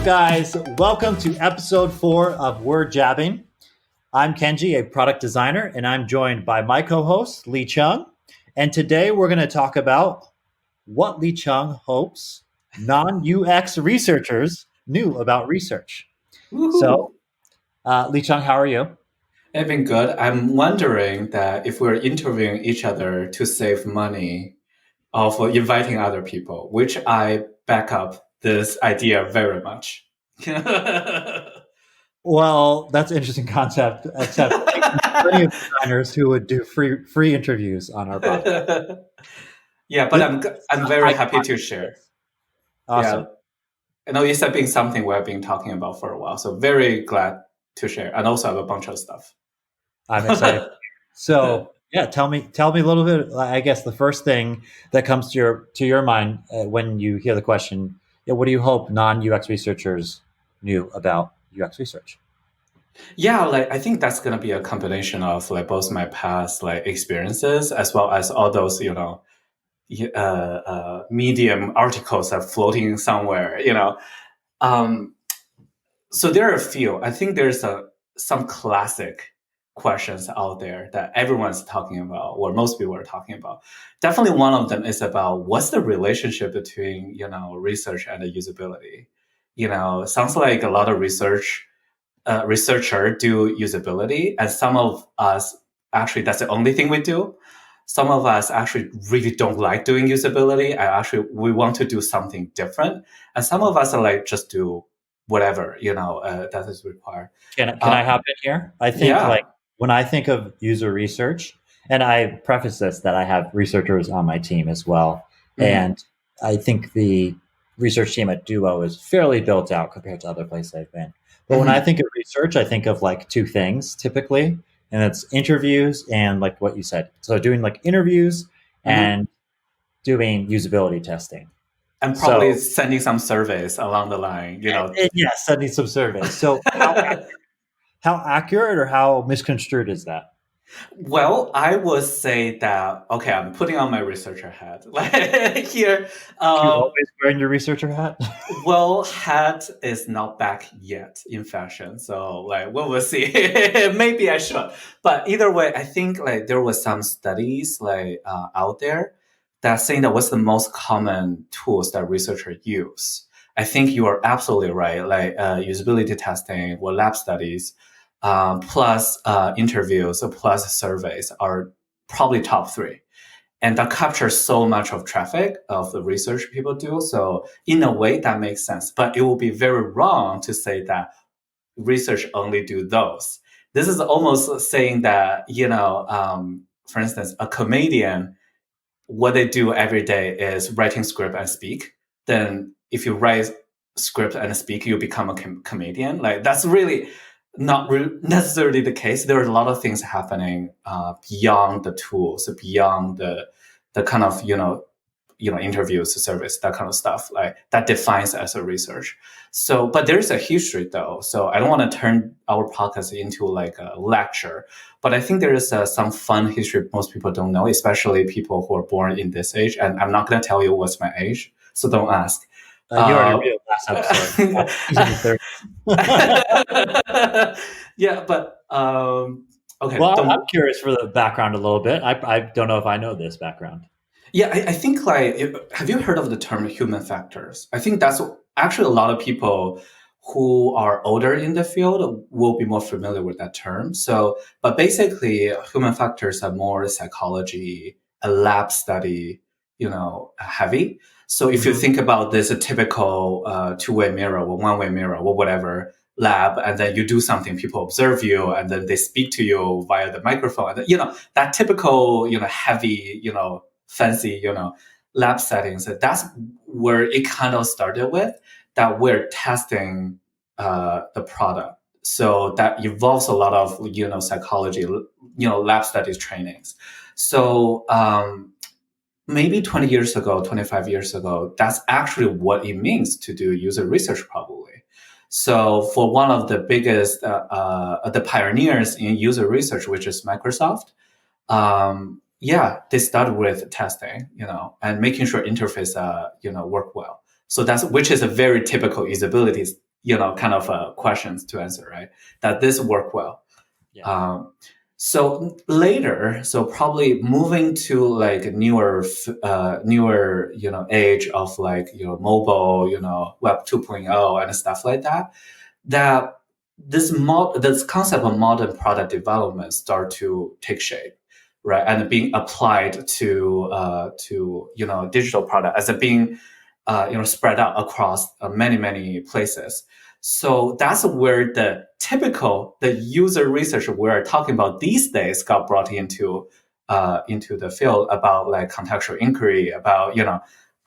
guys? Welcome to episode 4 of We're Jabbin. I'm Kenji, a product designer, and I'm joined by my co-host, Licheng. And today we're going to talk about what Licheng hopes non-UX researchers knew about research. Woohoo! So, Licheng, how are you? I've been good. I'm wondering that if we're interviewing each other to save money or for inviting other people, which I back up this idea very much. Well, that's an interesting concept, except I know plenty of designers who would do free interviews on our podcast. Yeah, but This I'm is a very high happy to concept share. space. Yeah, Awesome. I know it's been something we've been talking about for a while, so very glad to share. And also have a bunch of stuff. I'm excited. So, yeah, tell me a little bit. I guess the first thing that comes to your mind when you hear the question, yeah, what do you hope non-UX researchers knew about UX research? Yeah, like I think that's gonna be a combination of like both my past like experiences as well as all those medium articles are floating somewhere. Um, so there are a few. I think there's some classic questions out there that everyone's talking about, or most people are talking about. Definitely one of them is about what's the relationship between research and the usability. Sounds like a lot of researcher do usability, and some of us actually that's the only thing we do. Some of us actually really don't like doing usability, and actually we want to do something different. And some of us are like just do whatever that is required. Can I Uh, hop in here? I think yeah. like when I think of user research, and I preface this that I have researchers on my team as well, Mhm. and I think the research team at Duo is fairly built out compared to other places I've been. But when I Mhm. think of research, I think of like two things typically, and it's interviews and like what you said. So doing like interviews Mhm. and doing usability testing. And probably So sending some surveys along the line. yeah, sending some surveys. So how accurate or how misconstrued is that? Well, I would say that okay, I'm putting on my researcher hat. Like here, You um, always wearing your researcher hat? well, hat is not back yet in fashion, so like we will see. Maybe I should, but either way, I think like there was some studies like out there that saying that what's the most common tools that researchers use. I think you are absolutely right. Like usability testing or lab studies, plus interviews, plus surveys are probably top three, and that captures so much of traffic of the research people do. So in a way that makes sense, but it will be very wrong to say that research only do those. This is almost saying that for instance, a comedian, what they do every day is writing script and speak. Then if you write script and speak, you become a comedian. Like that's really not necessarily the case. There are a lot of things happening beyond the tools, beyond the kind of interviews, service, that kind of stuff, like that defines as a research. So, but there's a history though. So I don't want to turn our podcast into like a lecture, but I think there is some fun history most people don't know, especially people who are born in this age. And I'm not going to tell you what's my age, so don't ask. You already Uh, read it last episode. He's in his 30s. yeah, but okay, Well, I'm don't. curious for the background a little bit. I don't know if I know this background. Yeah, I think like, have you heard of the term human factors? I think that's actually a lot of people who are older in the field will be more familiar with that term. So, but basically, human factors are more psychology, a lab study, heavy. So if you Hmm. think about this, a typical two-way mirror or one-way mirror or whatever lab, and then you do something, people observe you, and then they speak to you via the microphone. And, that typical, heavy, fancy, lab settings. That's where it kind of started with, that we're testing the product. So that involves a lot of, psychology, lab studies trainings. So maybe 20 years ago, 25 years ago, that's actually what it means to do user research probably. So for one of the biggest, the pioneers in user research, which is Microsoft, yeah, they start with testing, and making sure interface, work well. So that's which is a very typical usability kind of questions to answer, right? That this work well. Yeah. So later, so probably moving to like newer, age of like, mobile, Web 2.0 and stuff like that, that this concept of modern product development start to take shape, right? And being applied to digital product as it being, spread out across many places. So that's where the user research we're talking about these days got brought into the field about like contextual inquiry, about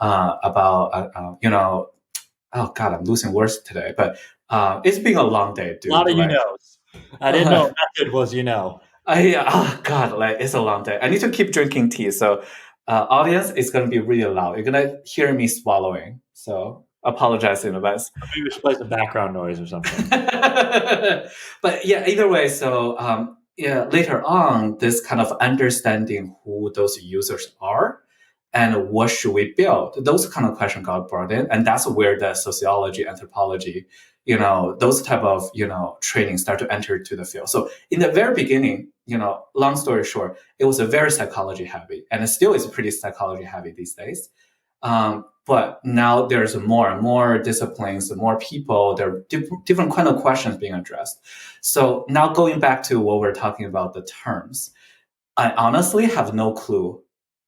oh God, I'm losing words today, but it's been a long day, A lot dude. of knows. I didn't know method was Oh God, like it's a long day. I need to keep drinking tea. So, audience, it's gonna be really loud. You're gonna hear me swallowing. So, apologize in advance. Maybe we should play some background noise or something. But yeah, either way. So, later on, this kind of understanding who those users are and what should we build, those kind of questions got brought in, and that's where the sociology, anthropology, those type of training start to enter to the field. So in the very beginning, long story short, it was a very psychology heavy, and it still is pretty psychology heavy these days. But now there's more and more disciplines, more people, there are different kind of questions being addressed. So now going back to what we're talking about, the terms, I honestly have no clue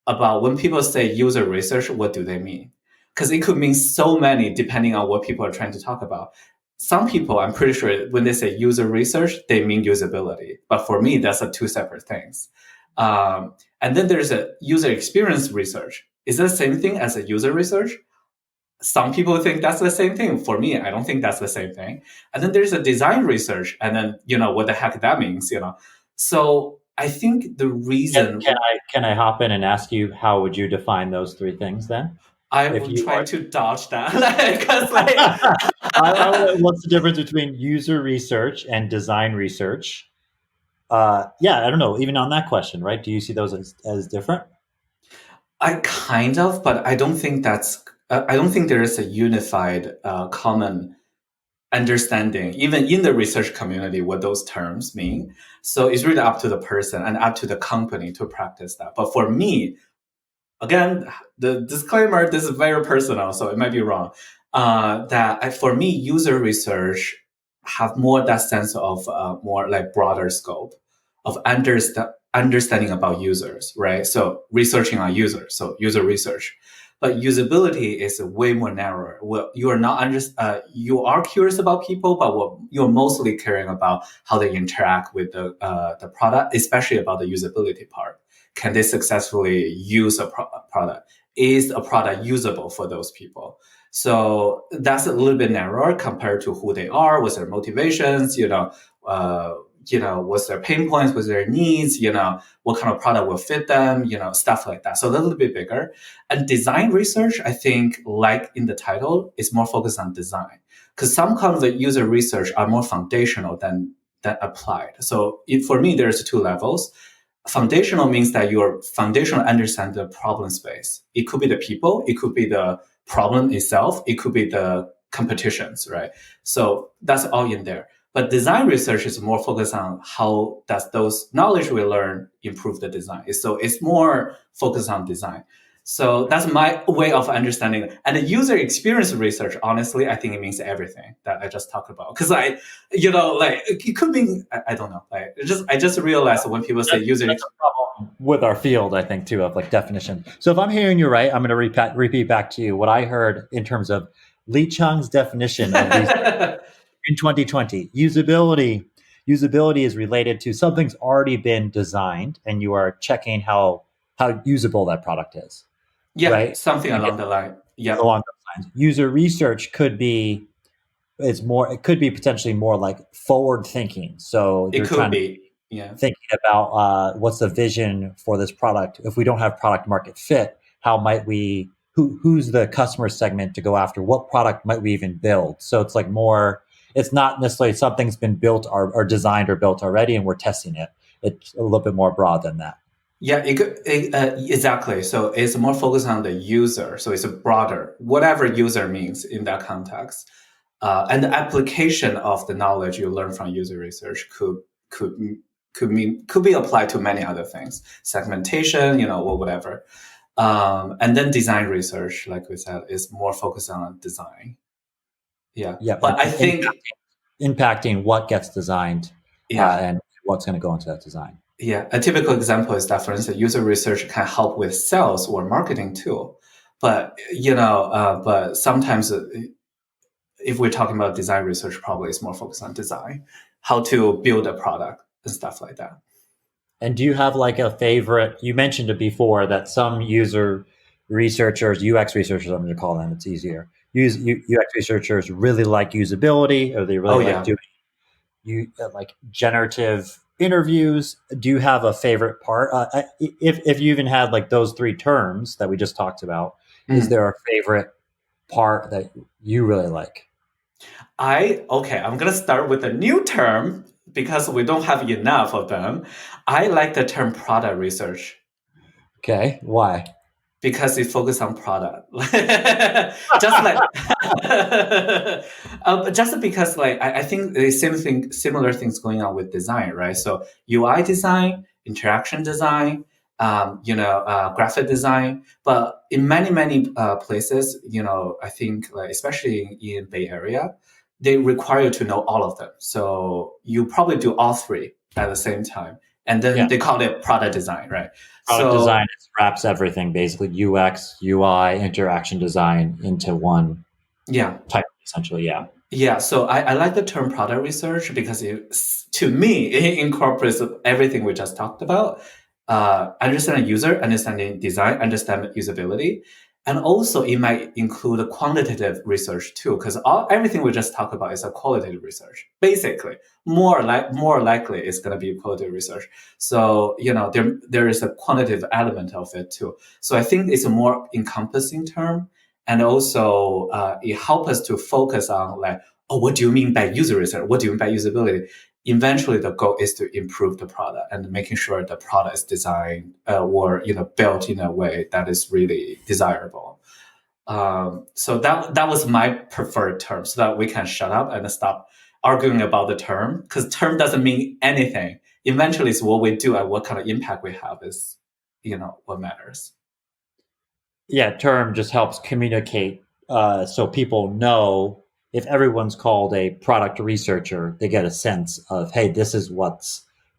about when people say user research, what do they mean? Because it could mean so many depending on what people are trying to talk about. Some people, I'm pretty sure when they say user research, they mean usability. But for me, that's two separate things. And then there's a user experience research. Is that the same thing as a user research? Some people think that's the same thing. For me, I don't think that's the same thing. And then there's a design research, and then what the heck that means, So I think the reason Can I hop in and ask you how would you define those three things then? I will try to dodge that because what's the difference between user research and design research? I don't know. Even on that question, right? Do you see those as different? I kind of, but I don't think I don't think there is a unified, common understanding, even in the research community, what those terms mean. So it's really up to the person and up to the company to practice that. But for me, again, the disclaimer, this is very personal, so it might be wrong. For me, user research have more that sense of more like broader scope of understanding about users, right? So researching on users, so user research. But usability is way more narrower. Well, you are not you are curious about people, but what you're mostly caring about how they interact with the product, especially about the usability part. Can they successfully use a product? Is a product usable for those people? So that's a little bit narrower compared to who they are, what's their motivations, what's their pain points, what's their needs, what kind of product will fit them, stuff like that. So a little bit bigger. And design research, I think, like in the title, is more focused on design. Because some kind of the user research are more foundational than applied. So for me, there's two levels. Foundational means that your foundational understand the problem space. It could be the people, it could be the problem itself, it could be the competitions, right? So that's all in there. But design research is more focused on how does those knowledge we learn improve the design. So it's more focused on design. So that's my way of understanding. And the user experience research, honestly, I think it means everything that I just talked about. Because it could mean, I don't know. I just realized when people say user that's a problem with our field, I think, too, of like definition. So if I'm hearing you right, I'm going to repeat back to you what I heard in terms of Licheng's definition of these in 2020. Usability is related to something's already been designed, and you are checking how usable that product is. Yeah, right? something along the line. Yeah, along those lines. User research could be potentially more like forward thinking. So it could be. Yeah, thinking about what's the vision for this product. If we don't have product market fit, how might we? Who's the customer segment to go after? What product might we even build? So it's like more. It's not necessarily something's been built or designed or built already, and we're testing it. It's a little bit more broad than that. Yeah, exactly. So it's more focused on the user. So it's a broader, whatever user means in that context. And the application of the knowledge you learn from user research could could be applied to many other things, segmentation, or whatever. And then design research, like we said, is more focused on design. Yeah, Yep. but I think Impacting what gets designed yeah. and what's going to go into that design. Yeah, a typical example is that, for instance, user research can help with sales or marketing too. But but sometimes if we're talking about design research, probably it's more focused on design, how to build a product and stuff like that. And do you have like a favorite? You mentioned it before that some user researchers, UX researchers, I'm going to call them, it's easier. UX researchers really like usability, or they Oh really like yeah. doing like generative interviews. Do you have a favorite part? If you even had like those three terms that we just talked about, is Mm. there a favorite part that you really like? I'm gonna start with a new term because we don't have enough of them. I like the term product research Okay, why? because it focuses on product. Just like just because like I think the similar things going on with design, right? So UI design, interaction design, graphic design. But in many places, I think like especially in Bay Area, they require you to know all of them. So you probably do all three at the same time, and then Yeah, they call it product design, right? product So design wraps everything basically UX, UI, interaction design into one yeah. type, essentially. Yeah, Yeah, so I like the term product research because to me, it incorporates everything we just talked about. Understanding user, understanding design, understand usability. And also it might include a quantitative research too, because everything we just talked about is a qualitative research. Basically, more likely it's going to be qualitative research. So, there is a quantitative element of it too. So I think it's a more encompassing term. And also, it helps us to focus on like, oh, what do you mean by user research? What do you mean by usability? Eventually, the goal is to improve the product and making sure the product is designed or built in a way that is really desirable. So that was my preferred term, so that we can shut up and stop arguing about the term, because term doesn't mean anything. Eventually, it's what we do and what kind of impact we have is what matters. yeah. Term just helps communicate, so people know if everyone's called a product researcher, they get a sense of, hey, this is what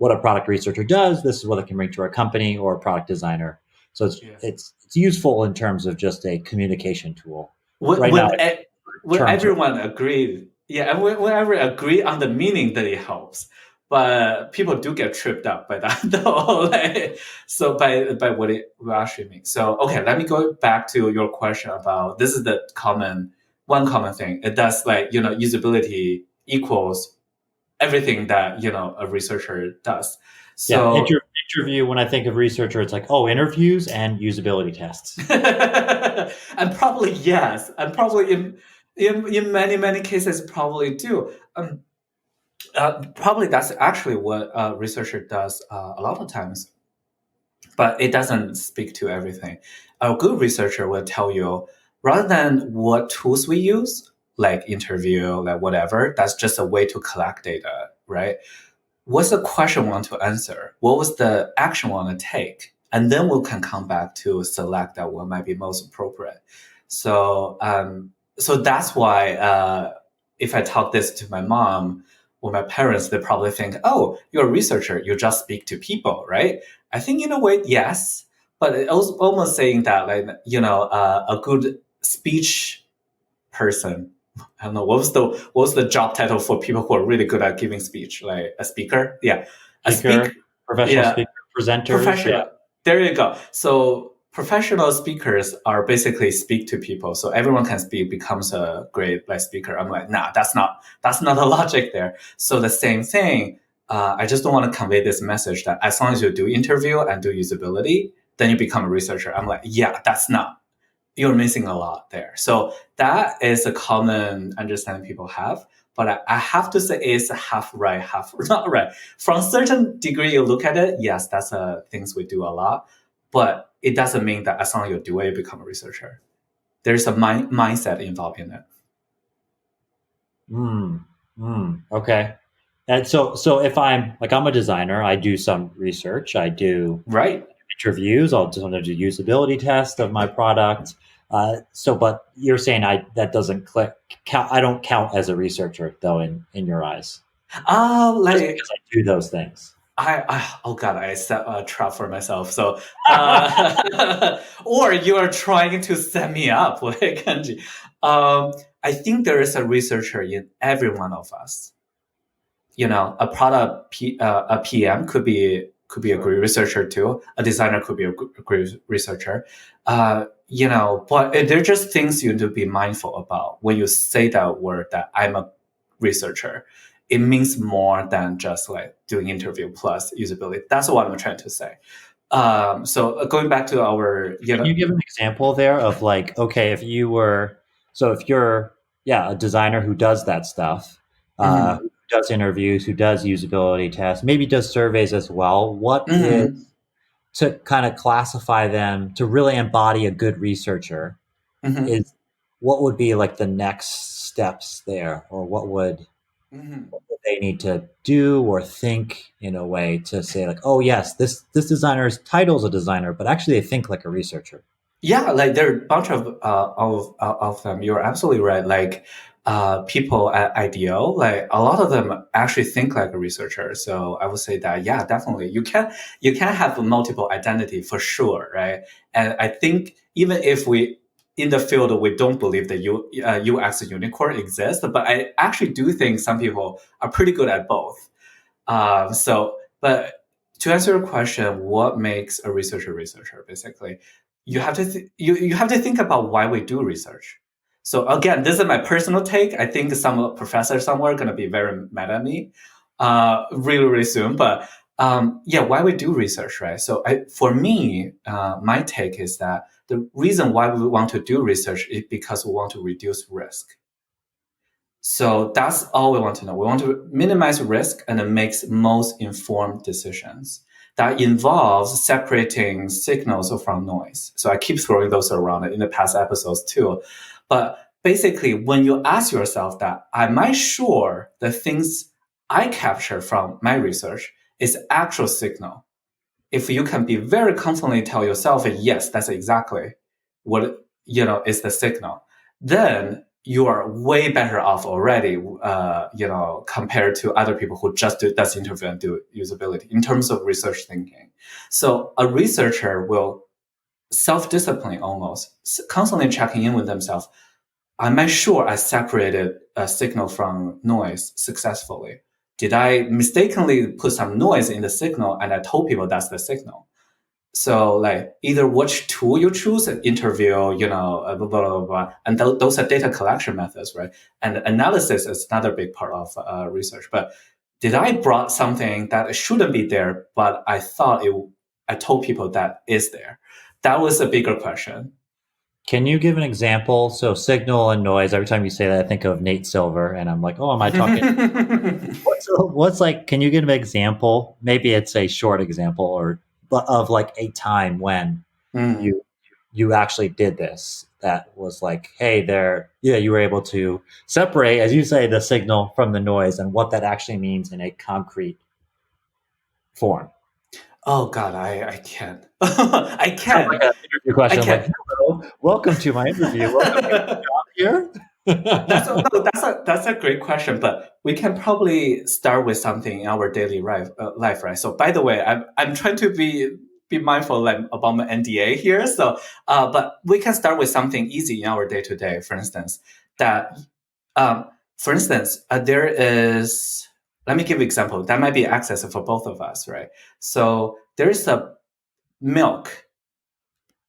a product researcher does. This is what it can bring to our company or a product designer. So Yeah. it's useful in terms of just a communication tool. Would Right now, would, e- would terms are everyone agree? Yeah, and would everyone agree on the meaning that it helps? But people do get tripped up by that, though. So by what it will actually mean. So okay, let me go back to your question about this is the one common thing. It does like usability equals everything that a researcher does. yeah. So Interview. When I think of researcher, it's like, oh, interviews and usability tests. and probably yes, and probably in many cases probably do. Probably that's actually what a researcher does a lot of times, but it doesn't speak to everything. A good researcher will tell you rather than what tools we use, like interview, like whatever. That's just a way to collect data, right? What's the question we want to answer? What was the action we want to take? And then we can come back to select that one might be most appropriate. So that's why if I talk this to my mom or my parents, they probably think, "Oh, you're a researcher. You just speak to people, right?" I think in a way, yes, but it was almost saying that like a good speech person. I don't know what was the job title for people who are really good at giving speech, like a speaker. Yeah, a Speaker, speak. professional Yeah, speaker, presenters. Yeah. professional. There you go. So professional speakers are basically speak to people. So everyone can speak becomes a great like speaker. I'm like, nah, that's not the logic there. So the same thing. I just don't want to convey this message that as long as you do interview and do usability, then you become a researcher. I'm like, yeah, that's not, you're missing a lot there. So that is a common understanding people have. But I have to say it's half right, half not right. From certain degree, you look at it, yes, that's things we do a lot. But it doesn't mean that as long as you do it, you become a researcher. There's a mindset involved in it. Okay. And so if I'm a designer, I do some research, I do Right. interviews, I'll sometimes do usability tests of my product. But you're saying that doesn't click. Count, I don't count as a researcher though in your eyes, just Like because I do those things. oh god, I set a trap for myself. So, or you are trying to set me up, like Kenji. I think there is a researcher in every one of us. A a PM could be a Sure. great researcher too. A designer could be a great researcher. But they're just things you need to be mindful about when you say that word that I'm a researcher. It means more than just like doing interview plus usability. That's what I'm trying to say. So going back to our, Can you give an example there of like, okay, if you're, yeah, a designer who does that stuff, mhm, who does interviews, who does usability tests, maybe does surveys as well, what is mhm, to kind of classify them to really embody a good researcher mhm, is what would be like the next steps there, or mhm. what would they need to do or think in a way to say like, oh yes, this designer's title is a designer, but actually they think like a researcher. Yeah, like there are a bunch of them. You're absolutely right. Like people at IDEO, like a lot of them actually think like a researcher. So I would say that yeah, definitely you can have a multiple identity for sure, right? And I think even if we in the field we don't believe that UX unicorn exists, but I actually do think some people are pretty good at both. But to answer your question, what makes a researcher, basically, you have to think about why we do research. So again, this is my personal take. I think some professor somewhere are going to be very mad at me, really, really soon. But yeah, why we do research, right? So for me, my take is that the reason why we want to do research is because we want to reduce risk. So that's all we want to know. We want to minimize risk and then make most informed decisions. That involves separating signals from noise. So I keep throwing those around in the past episodes too. But basically, when you ask yourself that, am I sure the things I capture from my research is actual signal? If you can be very confidently tell yourself, yes, that's exactly what is the signal, then you are way better off already, compared to other people who just does interview and do usability in terms of research thinking. So a researcher will self-discipline almost, constantly checking in with themselves. Am I sure I separated a signal from noise successfully? Did I mistakenly put some noise in the signal and I told people that's the signal? So like either which tool you choose, an interview, blah, blah, blah, blah. And those are data collection methods, right? And analysis is another big part of research. But did I brought something that shouldn't be there, but I told people that is there? That was a bigger question. Can you give an example? So signal and noise. Every time you say that, I think of Nate Silver, and I'm like, oh, am I talking? What's like? Can you give an example? Maybe it's a short example, or but of like a time when Mm. you you actually did this. That was like, hey, yeah, you were able to separate, as you say, the signal from the noise, and what that actually means in a concrete form. Oh God, I can't. I Sounds like can. an interview I question. I'm like, can. hello, welcome to my interview. Welcome to your job That's here. no, that's a great question, but we can probably start with something in our daily life, right? So, by the way, I'm trying to be mindful like, about my NDA here. So, but we can start with something easy in our day to day. For instance, that there is. Let me give you an example. That might be access for both of us, right? So there is a milk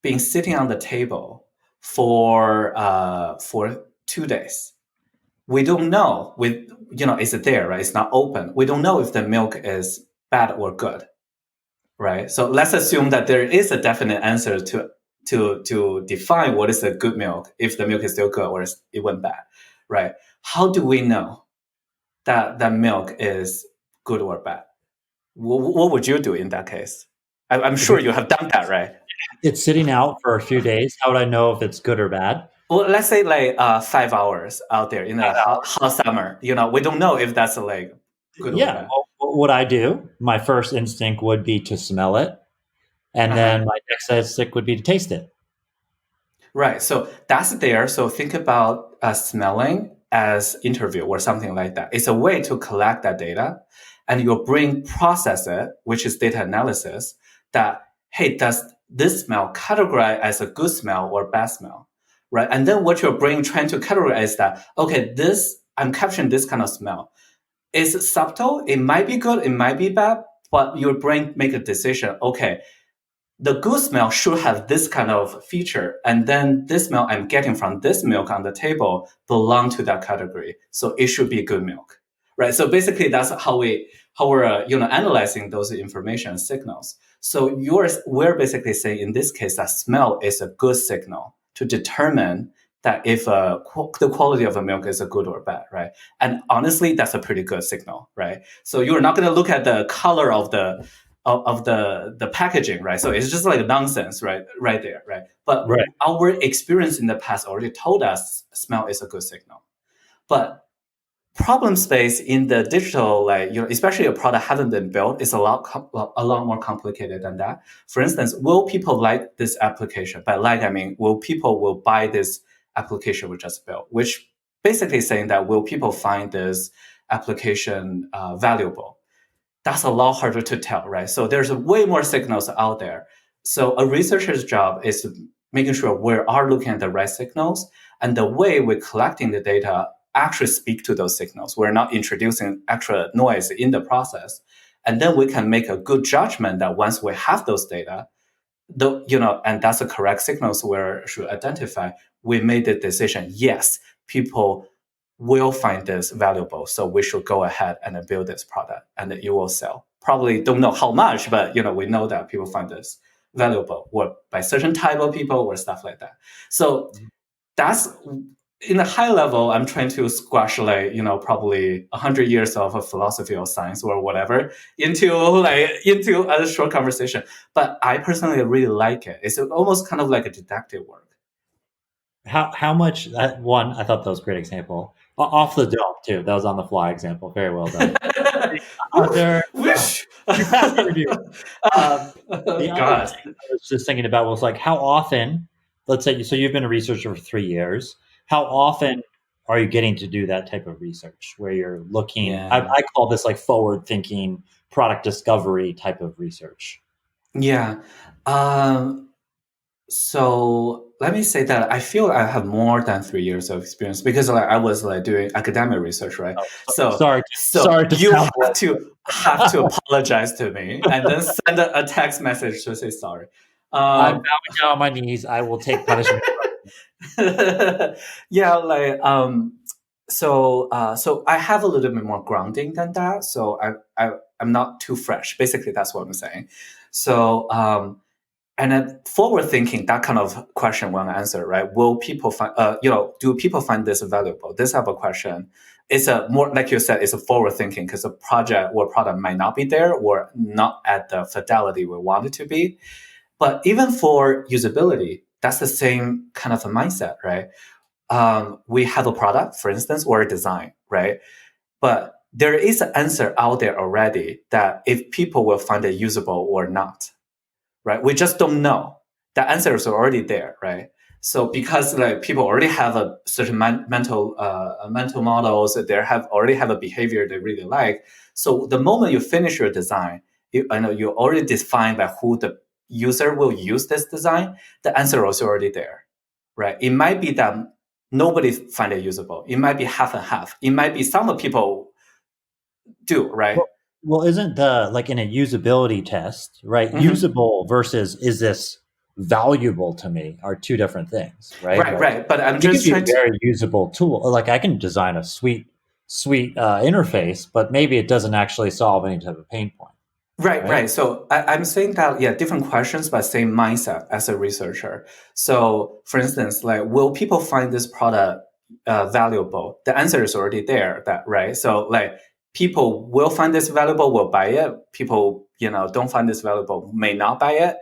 being sitting on the table for 2 days. We don't know is it there, right? It's not open. We don't know if the milk is bad or good, right? So let's assume that there is a definite answer to define what is a good milk, if the milk is still good or it went bad, right? How do we know that that milk is good or bad? What would you do in that case? I'm If sure you have done that, right? it's sitting out for a few days, how would I know if it's good or bad? Well, let's say like 5 hours out there in a hot summer. We don't know if that's like good or Yeah. bad. Well, what would I do? My first instinct would be to smell it, and Uh-huh. then my next instinct would be to taste it. Right. So that's there. So think about smelling as interview or something like that. It's a way to collect that data, and your brain process it, which is data analysis. That, hey, does this smell categorize as a good smell or bad smell, right? And then what your brain trying to categorize is that, okay, this I'm capturing this kind of smell. It's subtle. It might be good. It might be bad. But your brain make a decision. Okay, the good smell should have this kind of feature, and then this smell I'm getting from this milk on the table belong to that category, so it should be good milk, right? So basically, that's how we're analyzing those information signals. So we're basically saying in this case that smell is a good signal to determine that if the quality of a milk is a good or bad, right? And honestly, that's a pretty good signal, right? So you're not going to look at the color of the packaging, right? So it's just like nonsense, right there, right? But Right. our experience in the past already told us smell is a good signal. But problem space in the digital, like especially a product hasn't been built, is a lot more complicated than that. For instance, will people like this application? By like, I mean, will buy this application we just built? Which basically saying that will people find this application valuable? That's a lot harder to tell, right? So there's way more signals out there. So a researcher's job is making sure we are looking at the right signals, and the way we're collecting the data actually speak to those signals. We're not introducing extra noise in the process. And then we can make a good judgment that once we have those data, and that's the correct signals we should identify, we made the decision, yes, people will find this valuable, so we should go ahead and build this product and it will sell. Probably don't know how much, but we know that people find this valuable, or by certain type of people or stuff like that. So that's in a high level. I'm trying to squash probably 100 years of a philosophy of science or whatever into a short conversation. But I personally really like it. It's almost kind of like a detective work. How much one? I thought that was a great example. Off the dome too. That was on the fly example. Very well done. Are there? Wish. You passed the review. The other God. thing I was just thinking about was like how often. Let's say so. You've been a researcher for 3 years. How often are you getting to do that type of research where you're looking? Yeah. I call this like forward thinking product discovery type of research. Yeah. So let me say that I feel I have more than 3 years of experience because I was doing academic research, right? Oh, So sorry to you sound have to apologize to me and then send a text message to say sorry. I'm bowing down on my knees. I will take punishment. Yeah, so I have a little bit more grounding than that. So I'm not too fresh. Basically, that's what I'm saying. So and then forward thinking, that kind of question one answer, right? Will people find, do people find this valuable? This type of question is a more, like you said, it's a forward thinking because a project or product might not be there or not at the fidelity we want it to be. But even for usability, that's the same kind of a mindset, right? We have a product, for instance, or a design, right? But there is an answer out there already that if people will find it usable or not, right? We just don't know. The answer is already there, right? So because people already have a certain mental models, already have a behavior they really like. So the moment you finish your design, I know you already define by who the user will use this design. The answer is already there, right? It might be that nobody find it usable. It might be half and half. It might be some people do, right? Well, isn't the like in a usability test, right? Mm-hmm. Usable versus is this valuable to me are two different things, right? Right. But I'm It just could be trying a to. very usable tool. Like I can design a sweet interface, but maybe it doesn't actually solve any type of pain point. Right. So I'm saying that, yeah, different questions, but same mindset as a researcher. So for instance, will people find this product valuable? The answer is already there, right? So people will find this valuable, will buy it. People, don't find this valuable, may not buy it.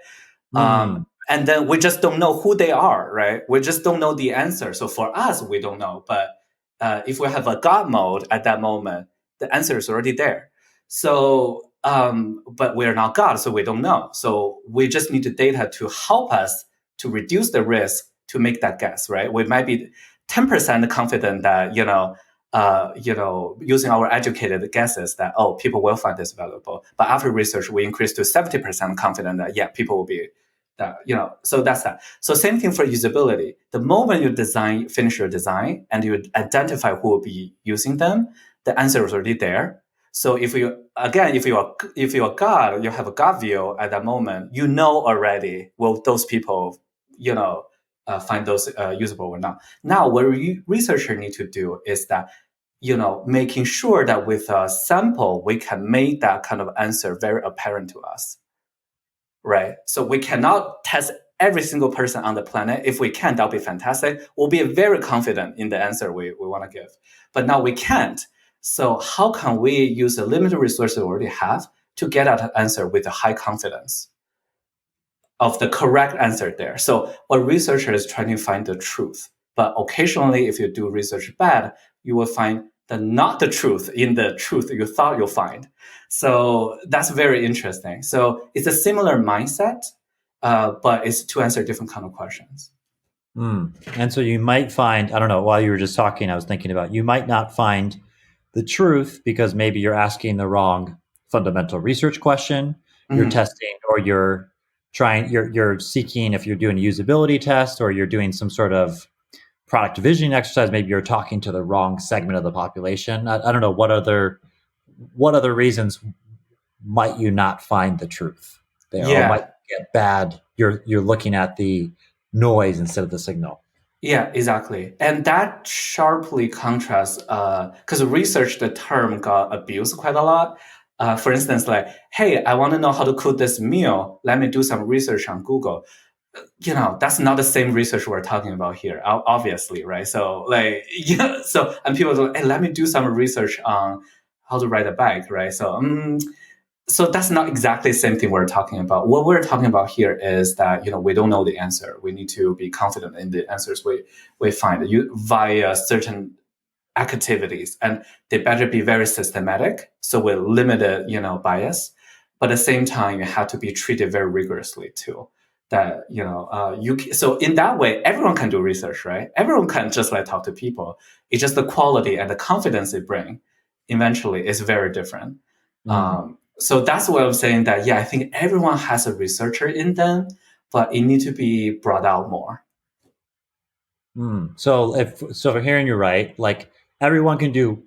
And then we just don't know who they are, right? We just don't know the answer. So for us, we don't know. But if we have a God mode at that moment, the answer is already there. So, but we're not God, so we don't know. So we just need the data to help us to reduce the risk to make that guess, right? We might be 10% confident that, using our educated guesses that, oh, people will find this valuable. But after research, we increase to 70% confident that, yeah, people will be that, so that's that. So same thing for usability. The moment you finish your design and you identify who will be using them, the answer is already there. So if you're God, you have a God view at that moment, already, will those people, find those usable or not. Now, what researcher need to do is that, making sure that with a sample, we can make that kind of answer very apparent to us, right? So we cannot test every single person on the planet. If we can, that'll be fantastic. We'll be very confident in the answer we want to give. But now we can't. So how can we use the limited resources we already have to get out an answer with a high confidence of the correct answer there? So a researcher is trying to find the truth. But occasionally, if you do research bad, you will find not the truth in the truth you thought you'll find. So that's very interesting. So it's a similar mindset, but it's to answer different kind of questions. And so you might find, I don't know, while you were just talking, I was thinking about, you might not find the truth because maybe you're asking the wrong fundamental research question. You're testing, or you're seeking, if you're doing a usability test or you're doing some sort of product visioning exercise, maybe you're talking to the wrong segment of the population. I don't know, what other reasons might you not find the truth there? Yeah. Or might get bad, you're looking at the noise instead of the signal. Yeah, exactly. And that sharply contrasts, because research, the term got abused quite a lot. For instance, like, hey, I want to know how to cook this meal. Let me do some research on Google. That's not the same research we're talking about here, obviously, right? So and people go, hey, let me do some research on how to ride a bike, right? So that's not exactly the same thing we're talking about. What we're talking about here is that, we don't know the answer. We need to be confident in the answers we find via certain activities, and they better be very systematic. So with limited, bias, but at the same time, you have to be treated very rigorously too. That, so in that way, everyone can do research, right? Everyone can just talk to people. It's just the quality and the confidence they bring eventually is very different. So that's why I'm saying that, I think everyone has a researcher in them, but it needs to be brought out more. So if we're hearing you right, like, everyone can do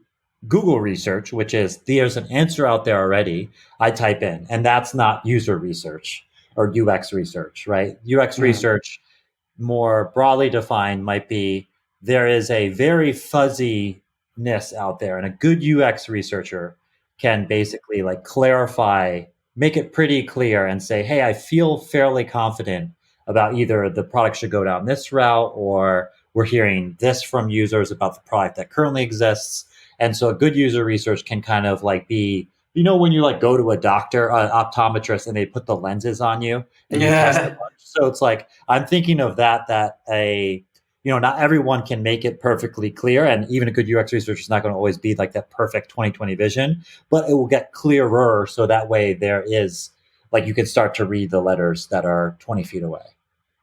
Google research, which is there's an answer out there already. I type in, and that's not user research or UX research, right? UX research, more broadly defined, might be there is a very fuzziness out there, and a good UX researcher can basically clarify, make it pretty clear, and say, hey, I feel fairly confident about either the product should go down this route, or we're hearing this from users about the product that currently exists. And so a good user research can kind of be, when you go to a doctor, an optometrist, and they put the lenses on you and you test a bunch. So it's I'm thinking of that not everyone can make it perfectly clear. And even a good UX researcher is not going to always be that perfect 20/20 vision, but it will get clearer. So that way there is, you can start to read the letters that are 20 feet away.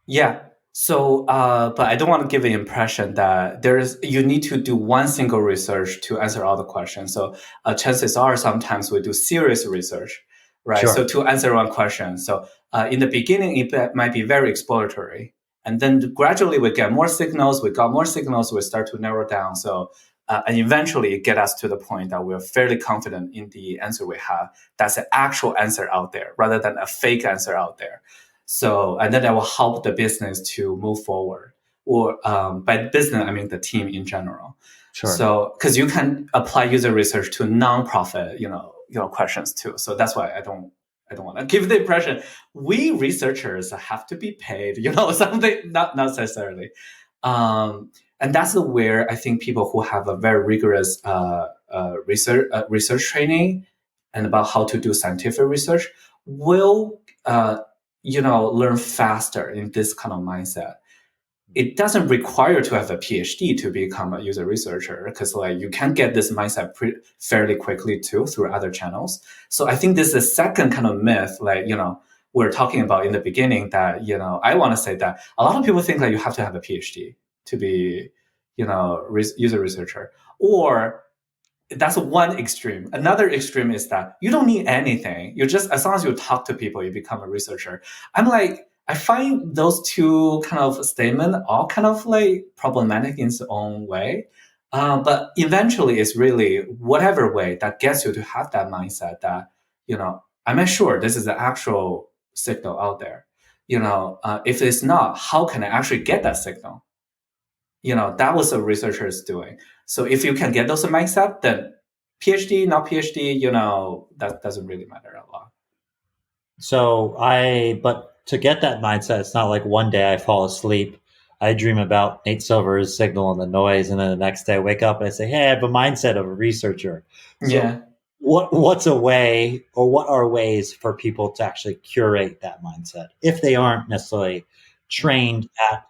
Yeah. So, but I don't want to give the impression that you need to do one single research to answer all the questions. So chances are sometimes we do serious research, right? Sure. So to answer one question. So in the beginning, it might be very exploratory. And then gradually we get more signals. We got more signals. We start to narrow down. So, and eventually it get us to the point that we're fairly confident in the answer we have. That's an actual answer out there rather than a fake answer out there. So, and then that will help the business to move forward. Or by business, I mean the team in general. Sure. So, because you can apply user research to non-profit, questions too. So that's why I don't want to give the impression we researchers have to be paid, something, not necessarily. And that's where I think people who have a very rigorous research training and about how to do scientific research will learn faster in this kind of mindset. It doesn't require to have a PhD to become a user researcher, because like you can get this mindset fairly quickly too through other channels. So I think this is the second kind of myth, like, we're talking about in the beginning, that, I want to say that a lot of people think that you have to have a PhD to be, user researcher, or that's one extreme. Another extreme is that you don't need anything. You just, as long as you talk to people, you become a researcher. I'm like, I find those two kind of statements all kind of like problematic in its own way. But eventually it's really whatever way that gets you to have that mindset that, I'm not sure this is the actual signal out there. If it's not, how can I actually get that signal? That was a researcher is doing. So if you can get those mindset, then PhD, not PhD, that doesn't really matter a lot. But to get that mindset, it's not like one day I fall asleep, I dream about Nate Silver's signal and the noise, and then the next day I wake up and I say, "Hey, I have a mindset of a researcher." So, Yeah. what's a way, or what are ways for people to actually curate that mindset if they aren't necessarily trained at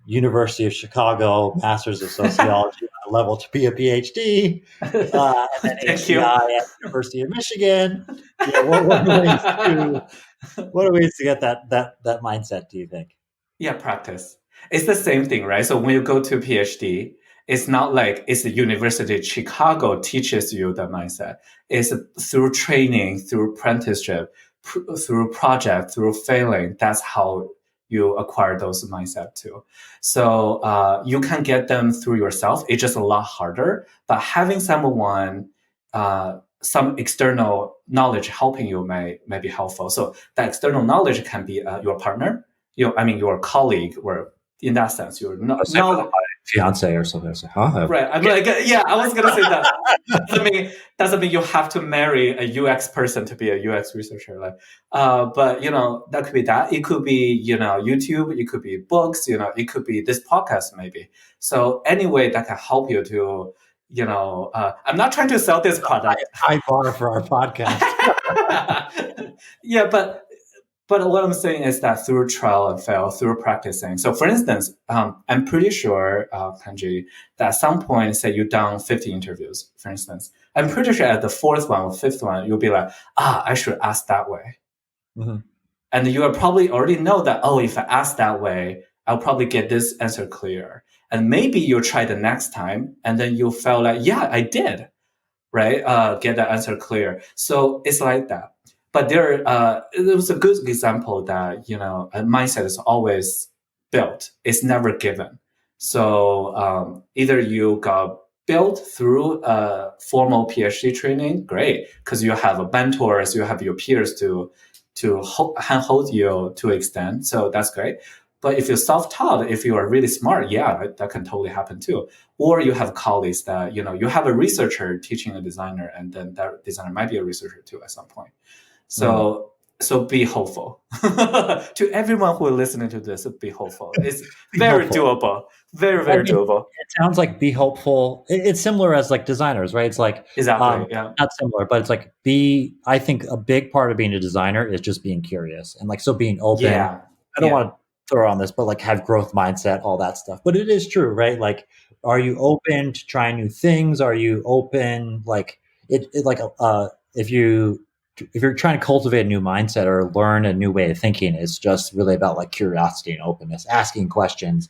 University of Chicago, Masters of Sociology level to be a PhD, and then Thank you. HCI at University of Michigan? What are ways to get that mindset, do you think? Yeah, practice. It's the same thing, right? So when you go to PhD, it's not like it's the University of Chicago teaches you the mindset. It's through training, through apprenticeship, through project, through failing. That's how you acquire those mindset too. So you can get them through yourself. It's just a lot harder. But having someone, some external knowledge helping you may be helpful. So that external knowledge can be your partner, your colleague, or in that sense, your knowledge. Fiance or something. So, huh? Right. I'm like, yeah, I was gonna say that. Doesn't mean you have to marry a UX person to be a UX researcher. Like, but that could be that. It could be YouTube. It could be books. It could be this podcast maybe. So any way that can help you to, I'm not trying to sell this product. High bar for our podcast. Yeah, but what I'm saying is that through trial and fail, through practicing. So, for instance, I'm pretty sure, Kenji, that at some point, say you've done 50 interviews, for instance, I'm pretty sure at the fourth one or fifth one, you'll be like, I should ask that way. Mm-hmm. And you will probably already know that, if I ask that way, I'll probably get this answer clear. And maybe you'll try the next time, and then you'll feel like, yeah, I did, right? Get the answer clear. So it's like that. But there was a good example that, a mindset is always built. It's never given. So either you got built through a formal PhD training, great, because you have mentors, you have your peers to handhold you to extend. So that's great. But if you're self-taught, if you are really smart, yeah, that can totally happen too. Or you have colleagues that, you have a researcher teaching a designer, and then that designer might be a researcher too at some point. So be hopeful. To everyone who is listening to this, be hopeful. It's very doable. Very, very doable. It sounds like be hopeful. It's similar as like designers, right? It's like exactly, yeah. Not similar, but it's like I think a big part of being a designer is just being curious and like being open. Yeah. I don't want to throw on this, but like have growth mindset, all that stuff. But it is true, right? Like, are you open to trying new things? Are you open if you're trying to cultivate a new mindset or learn a new way of thinking, it's just really about like curiosity and openness, asking questions,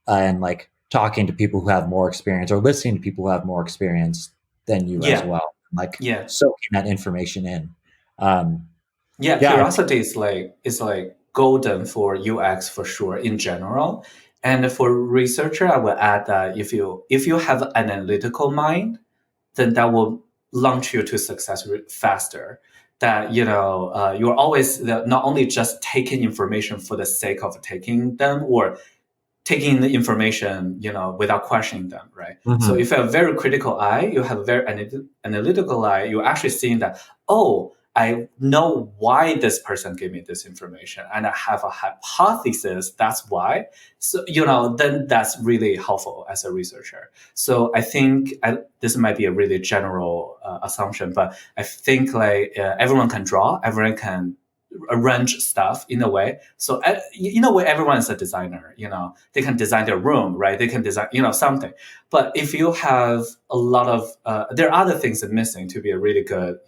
and like talking to people who have more experience or listening to people who have more experience than you as well. Like soaking that information in. Curiosity is like golden for UX for sure in general. And for researcher, I will add that if you have an analytical mind, then that will launch you to success faster. That you're always not only just taking information for the sake of taking them, or taking the information without questioning them, right? Mm-hmm. So if you have a very critical eye, you have a very analytical eye, you're actually seeing that, I know why this person gave me this information, and I have a hypothesis. That's why. So, then that's really helpful as a researcher. So I think this might be a really general assumption, but I think everyone can draw, everyone can arrange stuff in a way. So in a way, everyone is a designer. They can design their room, right? They can design something. But if you have a lot of there are other things that are missing to be a really good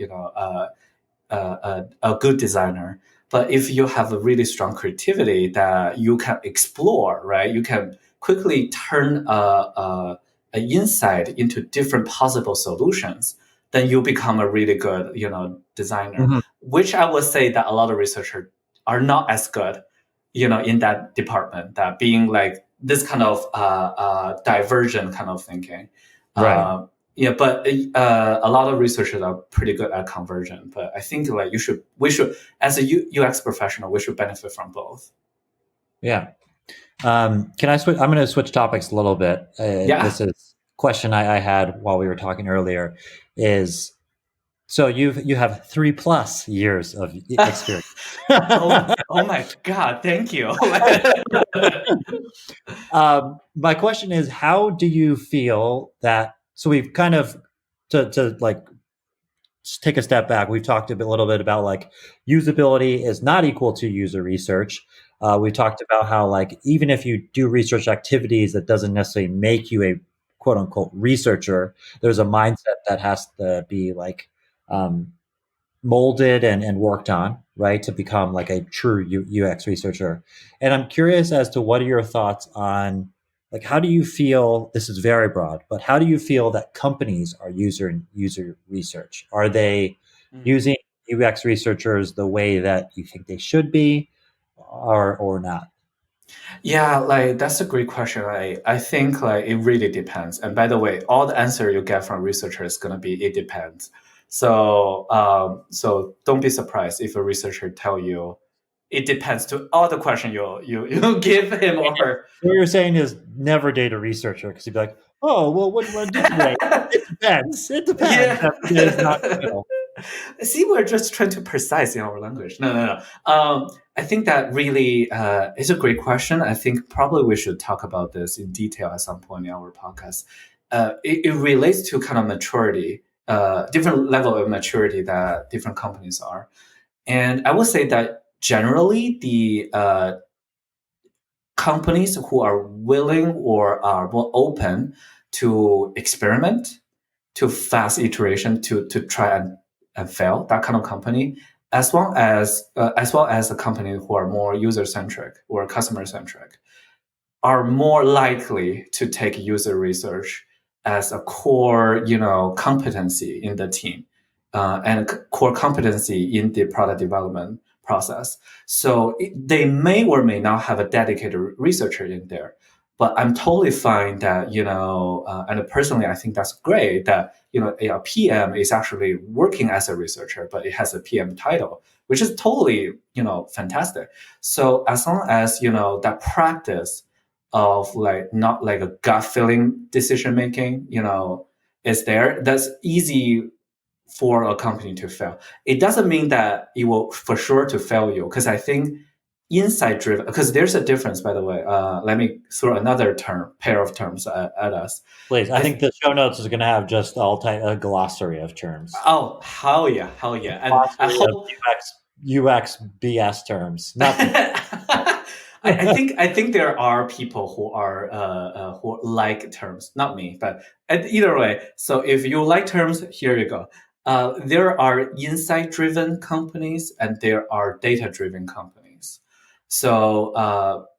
a good designer. But if you have a really strong creativity that you can explore, right? You can quickly turn an insight into different possible solutions. Then you become a really good, designer. Mhm. Which I would say that a lot of researchers are not as good, in that department. That being like this kind of divergent kind of thinking. Right. Yeah, but a lot of researchers are pretty good at conversion. But I think like we should, as a UX professional, we should benefit from both. Yeah. Can I switch? I'm going to switch topics a little bit. Yeah. This is a question I had while we were talking earlier. Is so you have 3+ years of experience. Oh my God! Thank you. My question is, how do you feel that? So we've kind of to like just take a step back. We've talked little bit about like usability is not equal to user research. We talked about how like even if you do research activities, that doesn't necessarily make you a quote unquote researcher. There's a mindset that has to be like um, molded and worked on, right, to become like a true UX researcher. And I'm curious as to what are your thoughts on like how do you feel this is very broad, but how do you feel that companies are user research? Are they using UX researchers the way that you think they should be or not? Yeah, like that's a great question. I think like it really depends. And by the way, all the answer you get from researcher is gonna be it depends. So don't be surprised if a researcher tell you it depends to all the question you give him or her. What you're saying is never date a researcher because you'd be like, oh, well, what do you want to do today? It depends. It depends. Yeah. That is not, See, we're just trying to precise in our language. No. I think that really is a great question. I think probably we should talk about this in detail at some point in our podcast. It relates to kind of maturity, different level of maturity that different companies are. And I would say that generally the companies who are willing or are more open to experiment, to fast iteration, to try and fail, that kind of company, as well as the company who are more user centric or customer centric, are more likely to take user research as a core, competency in the team, and core competency in the product development process. So they may or may not have a dedicated researcher in there, but I'm totally fine that, and personally, I think that's great that, a PM is actually working as a researcher, but it has a PM title, which is totally, fantastic. So as long as, that practice of like not like a gut feeling decision making, is there, that's easy for a company to fail. It doesn't mean that it will for sure to fail you, because I think insight driven, because there's a difference, by the way. Let me throw another pair of terms at us. please. I think the show notes is going to have just all type a glossary of terms. Oh, hell yeah. And I Glossary of hope UX BS terms. Nothing. I think there are people who like terms, not me, but either way. So if you like terms, here you go. There are insight-driven companies and there are data-driven companies. So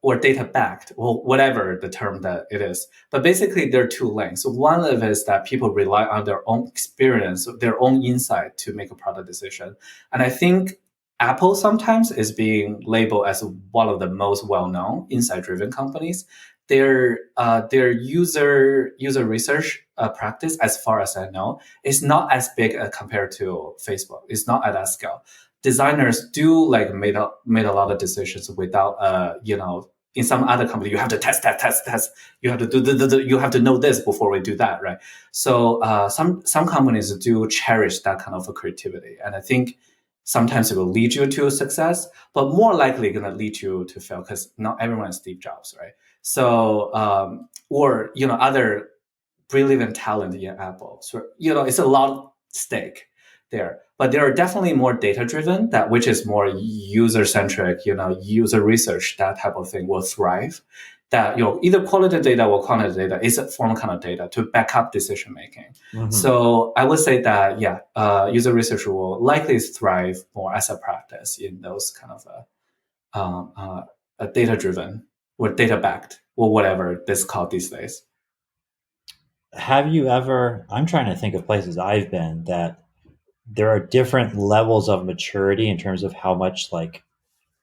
or data-backed, or whatever the term that it is. But basically, there are two lanes. So one of it is that people rely on their own experience, their own insight to make a product decision, and I think Apple sometimes is being labeled as one of the most well-known insight-driven companies. Their user research practice, as far as I know, is not as big compared to Facebook. It's not at that scale. Designers do like made a lot of decisions without in some other company, you have to test. You have to do. You have to know this before we do that, right? So some companies do cherish that kind of a creativity, and I think sometimes it will lead you to success, but more likely going to lead you to fail because not everyone is Steve Jobs, right? So, or, other brilliant talent in Apple. So, it's a lot at stake there. But there are definitely more data driven, that which is more user centric, user research, that type of thing will thrive. That either qualitative data or quantitative data is a form kind of data to back up decision making. Mm-hmm. So I would say that user research will likely thrive more as a practice in those kind of data driven or data backed or whatever this called these days. Have you ever? I'm trying to think of places I've been that there are different levels of maturity in terms of how much like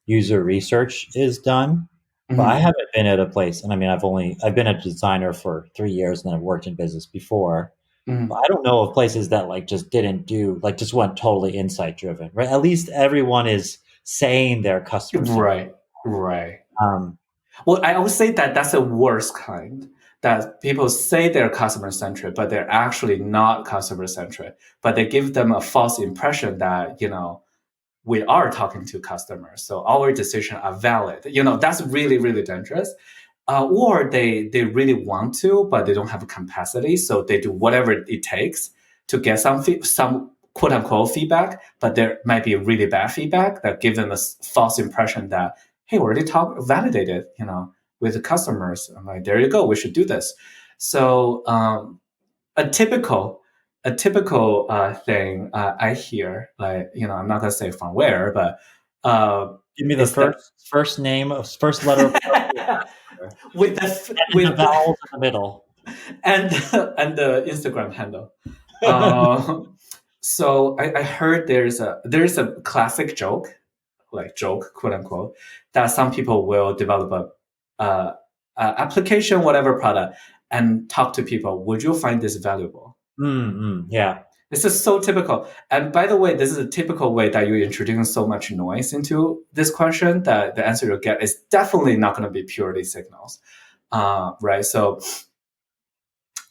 user research is done. But I Mm-hmm. haven't been at a place, and I mean, I've been a designer for 3 years, and I've worked in business before. But Mm-hmm. I don't know of places that like just didn't do like just went totally insight driven, right? At least everyone is saying they're customer centric. Right, right. Um, Well, I would say that that's the worst kind. That people say they're customer centric, but they're actually not customer centric. But they give them a false impression that we are talking to customers, so our decisions are valid. That's really really dangerous. Or they really want to, but they don't have a capacity, so they do whatever it takes to get some quote unquote feedback, but there might be really bad feedback that give them a false impression that, hey, we already validated, with the customers. I'm like, there you go, we should do this. So a typical thing I hear, like, I'm not gonna say from where, but Give me the first name, first letter of with the vowels in the middle. and the Instagram handle. So I heard there's a classic joke, like joke, quote unquote, that some people will develop a application, whatever product, and talk to people. Would you find this valuable? Yeah. This is so typical. And by the way, this is a typical way that you're introducing so much noise into this question that the answer you'll get is definitely not going to be purely signals. Right? So,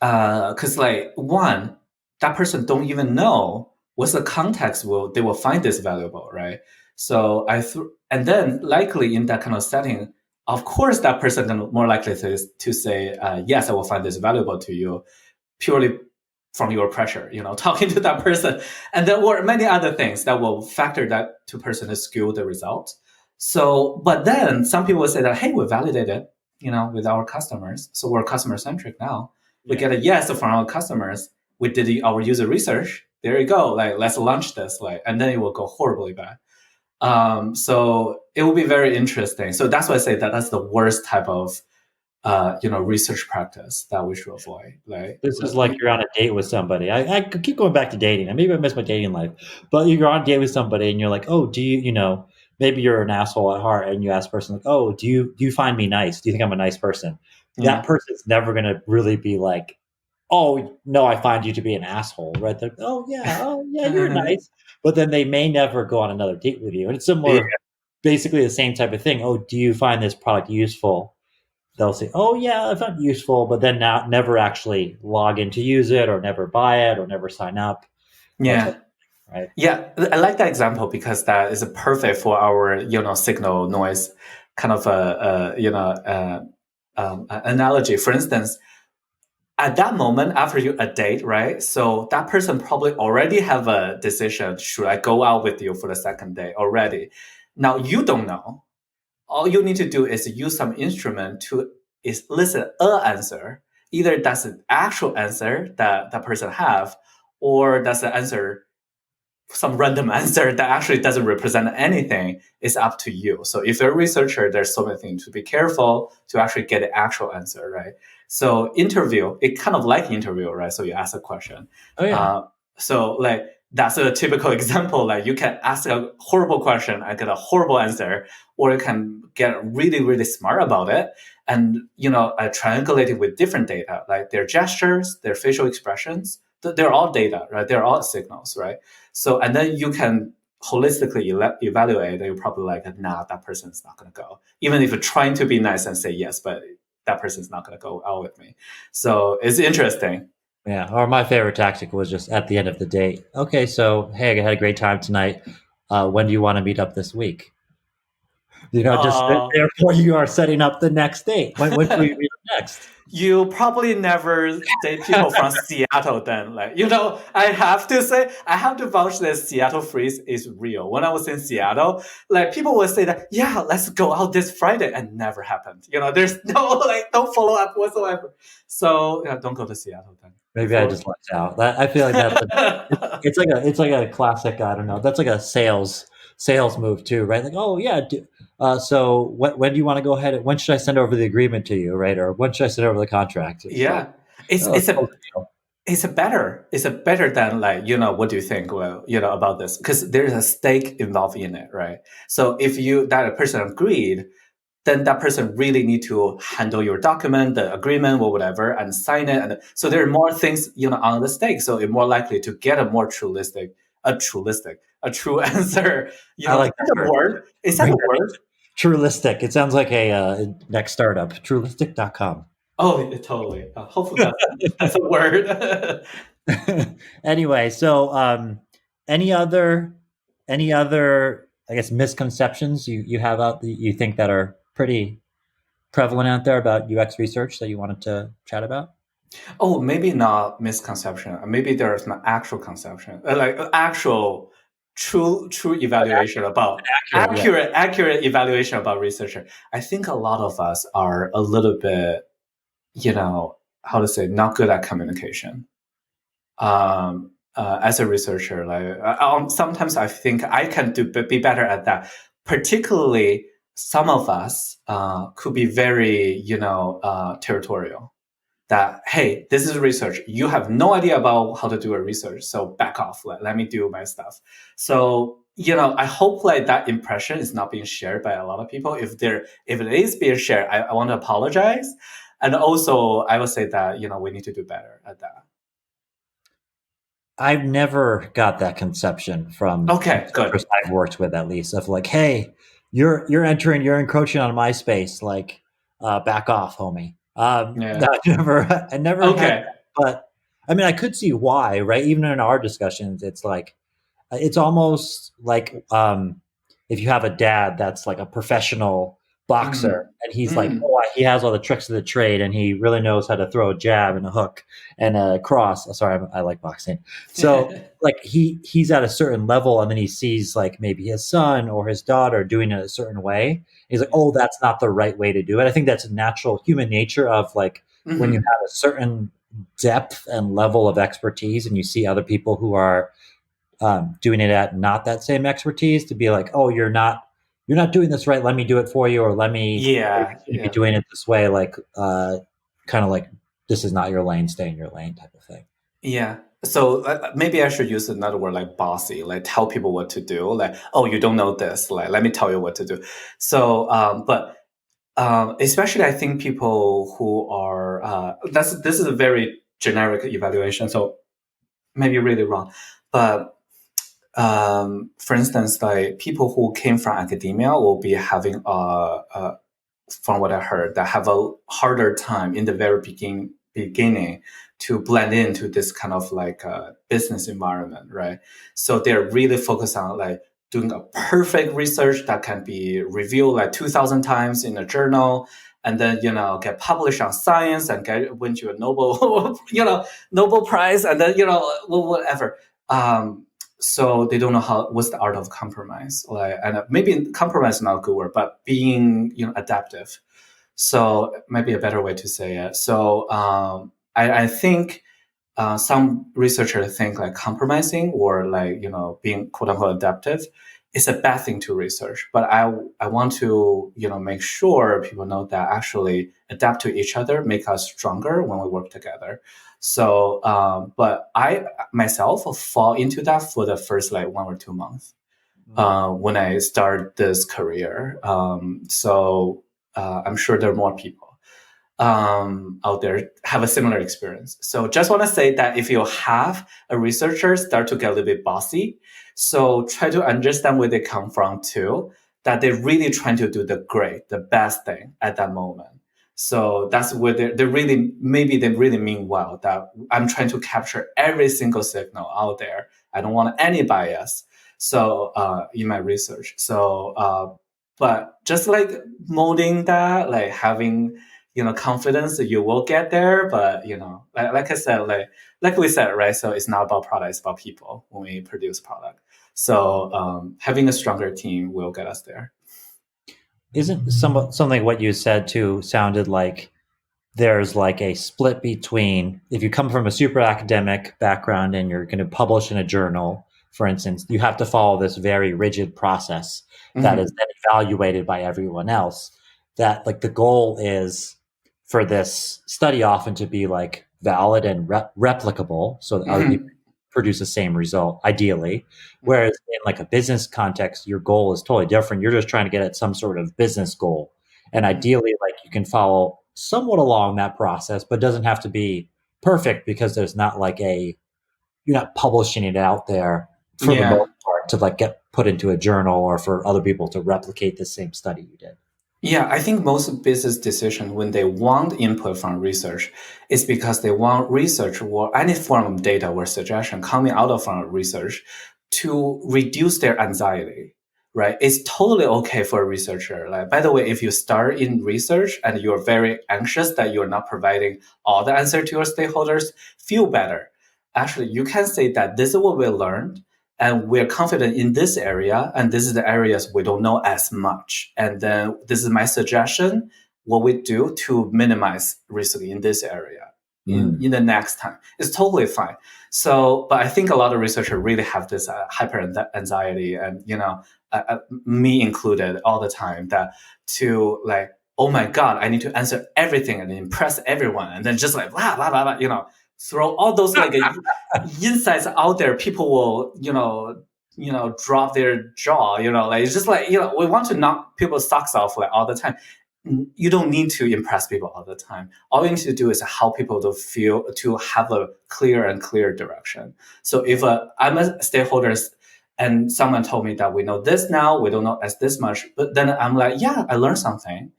because like one, that person don't even know what's the context they will find this valuable, right? So and then likely in that kind of setting, of course, that person can more likely to say, yes, I will find this valuable to you, purely from your pressure, talking to that person. And there were many other things that will factor that to person to skew the result. So, but then some people will say that, hey, we validated, with our customers. So we're customer centric now. We get a yes from our customers. We did our user research. There you go. Like, let's launch this. And then it will go horribly bad. So it will be very interesting. So that's why I say that that's the worst type of research practice that we should avoid. Like, this is like you're on a date with somebody. I could keep going back to dating. Maybe I miss my dating life, but you're on a date with somebody and you're like, oh, do you, maybe you're an asshole at heart, and you ask a person like, oh, do you find me nice? Do you think I'm a nice person? That person's never going to really be like, oh no, I find you to be an asshole, right? They're, oh yeah, you're nice, but then they may never go on another date with you. And it's similar, basically the same type of thing. Oh, do you find this product useful? They'll say, oh yeah, I found it useful, but then never actually log in to use it, or never buy it, or never sign up. Yeah. Right. Yeah, I like that example because that is perfect for our, signal noise kind of analogy. For instance, at that moment after a date, right? So that person probably already have a decision. Should I go out with you for the second day already? Now you don't know. All you need to do is use some instrument to elicit an answer. Either that's an actual answer that that person have, or that's the answer, some random answer that actually doesn't represent anything. Is up to you. So if you're a researcher, there's so many things to be careful to actually get the actual answer, right? So interview, it kind of like interview, right? So you ask a question. Oh yeah. So like that's a typical example. Like you can ask a horrible question and get a horrible answer, or you can get really, really smart about it and triangulate it with different data, like their gestures, their facial expressions. They're all data, right? They're all signals, right? So and then you can holistically evaluate. You're probably like, nah, that person's not going to go, even if you're trying to be nice and say yes, but that person's not going to go out with me. So it's interesting. Yeah. Or my favorite tactic was just at the end of the date. Okay, so hey, I had a great time tonight. When do you want to meet up this week? Just therefore you are setting up the next date. When should we meet up next? You probably never date people from Seattle then. Like, I have to say, I have to vouch that Seattle freeze is real. When I was in Seattle, like people would say that, yeah, let's go out this Friday, and never happened. There's no follow up whatsoever. So yeah, don't go to Seattle then. Maybe I just lucked out. I feel like it's like a classic. I don't know. That's like a sales move too, right? Like, oh yeah. So when do you want to go ahead? When should I send over the agreement to you, right? Or when should I send over the contract? It's like, Yeah, it's oh, it's let's a close the deal. better than like what do you think, well, about this, because there's a stake involved in it, right? So if that person agreed, then that person really need to handle your document, the agreement or whatever, and sign it. And so there are more things, on the stake. So it's more likely to get a more a true answer. I Is like that that a word. word? Is that Bring a that word? Trulistic. It sounds like a next startup. Trulistic.com. Oh, totally. Hopefully that's a word. Anyway, so any other I guess misconceptions you have out that you think that are pretty prevalent out there about UX research that you wanted to chat about? Oh, maybe not misconception. Maybe there's an actual conception, like actual true evaluation about Accurate, yeah. accurate evaluation about researcher. I think a lot of us are a little bit, how to say, not good at communication. As a researcher, like sometimes I think I can be better at that. Particularly, some of us could be very, territorial, that, hey, this is research, you have no idea about how to do a research, so back off, let me do my stuff. So I hope like that impression is not being shared by a lot of people. If it is being shared, I want to apologize. And also I would say that we need to do better at that. I've never got that conception from Okay, good. researchers I've worked with, at least, of like, hey, you're encroaching on my space, like back off, homie. Yeah. I never had Okay. that, but I mean, I could see why, right? Even in our discussions, it's like it's almost like if you have a dad that's like a professional boxer Mm. and he's like, Mm. oh, he has all the tricks of the trade and he really knows how to throw a jab and a hook and a cross. Oh, sorry, I like boxing. So like he's at a certain level and then he sees like maybe his son or his daughter doing it a certain way. He's like, oh, that's not the right way to do it. I think that's natural human nature of like when you Mhm. have a certain depth and level of expertise and you see other people who are doing it at not that same expertise to be like, oh, you're not doing this right. Let me do it for you, or let me Yeah, you be yeah. doing it this way. Like, kind of like this is not your lane, stay in your lane type of thing. Yeah. So maybe I should use another word like bossy, like tell people what to do. Like, oh, you don't know this. Like, let me tell you what to do. So, but especially I think people who are this is a very generic evaluation, so maybe really wrong. But for instance, like people who came from academia will be having from what I heard, that have a harder time in the very beginning to blend into this kind of like business environment, right? So they're really focused on like doing a perfect research that can be reviewed like 2,000 times in a journal, and then get published on Science and win you a Nobel Nobel Prize, and then whatever. So they don't know what's the art of compromise, like, and maybe compromise is not a good word, but being adaptive. So maybe a better way to say it. So I think some researchers think like compromising or like being quote unquote adaptive is a bad thing to research. But I want to make sure people know that actually adapt to each other make us stronger when we work together. So but I myself fall into that for the first like 1 or 2 months when I start this career. So I'm sure there are more people out there have a similar experience. So just want to say that if you have a researcher start to get a little bit bossy, so try to understand where they come from too, that they're really trying to do the best thing at that moment. So that's where they really, maybe they really mean well, that I'm trying to capture every single signal out there. I don't want any bias. So in my research. So, but just like molding that, like having confidence that you will get there. But like I said, like we said, right? So it's not about product; it's about people when we produce product. So having a stronger team will get us there. Isn't something what you said too sounded like there's like a split between if you come from a super academic background and you're going to publish in a journal, for instance, you have to follow this very rigid process that is Mm-hmm. then evaluated by everyone else. That like the goal is for this study often to be like valid and replicable so that other people Mm-hmm. produce the same result, ideally. Mm-hmm. Whereas in like a business context, your goal is totally different. You're just trying to get at some sort of business goal. And ideally, like you can follow somewhat along that process, but doesn't have to be perfect because there's not like you're not publishing it out there for the Yeah. most part to like get put into a journal or for other people to replicate the same study you did. Yeah, I think most business decisions when they want input from research is because they want research or any form of data or suggestion coming out of from research to reduce their anxiety, right? It's totally okay for a researcher. Like, by the way, if you start in research and you're very anxious that you're not providing all the answer to your stakeholders, feel better. Actually, you can say that this is what we learned and we're confident in this area and this is the areas we don't know as much, and then this is my suggestion what we do to minimize risk in this area in the next time. It's totally fine. So but I think a lot of researchers really have this hyper anxiety, and me included all the time, that to like, oh my god, I need to answer everything and impress everyone, and then just like blah blah blah, blah, throw all those like insights out there. People will drop their jaw, like it's just like, we want to knock people's socks off like all the time. You don't need to impress people all the time. All you need to do is help people to feel, to have a clear direction. So if I'm a stakeholder and someone told me that we know this now, we don't know as this much, but then I'm like, yeah, I learned something.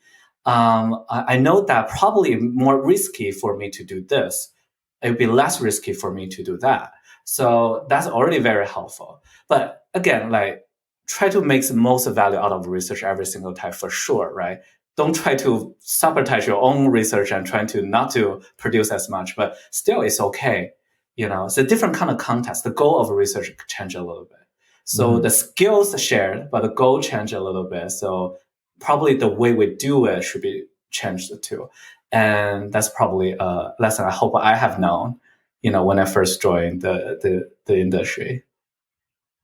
I know that probably more risky for me to do this. It would be less risky for me to do that. So that's already very helpful. But again, like, try to make the most value out of research every single time for sure, right? Don't try to sabotage your own research and trying to not to produce as much, but still it's okay. It's a different kind of context. The goal of research could change a little bit. So the skills shared, but the goal change a little bit. So probably the way we do it should be changed too. And that's probably a lesson I hope I have known, when I first joined the industry.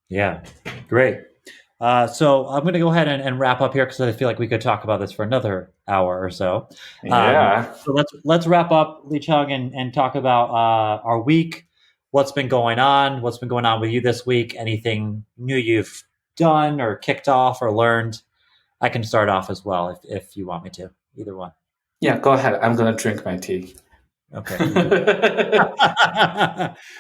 Yeah, great. So I'm going to go ahead and wrap up here because I feel like we could talk about this for another hour or so. Yeah. So let's wrap up, Licheng, and talk about our week. What's been going on? What's been going on with you this week? Anything new you've done or kicked off or learned? I can start off as well if you want me to. Either one. Yeah, go ahead. I'm going to drink my tea. Okay.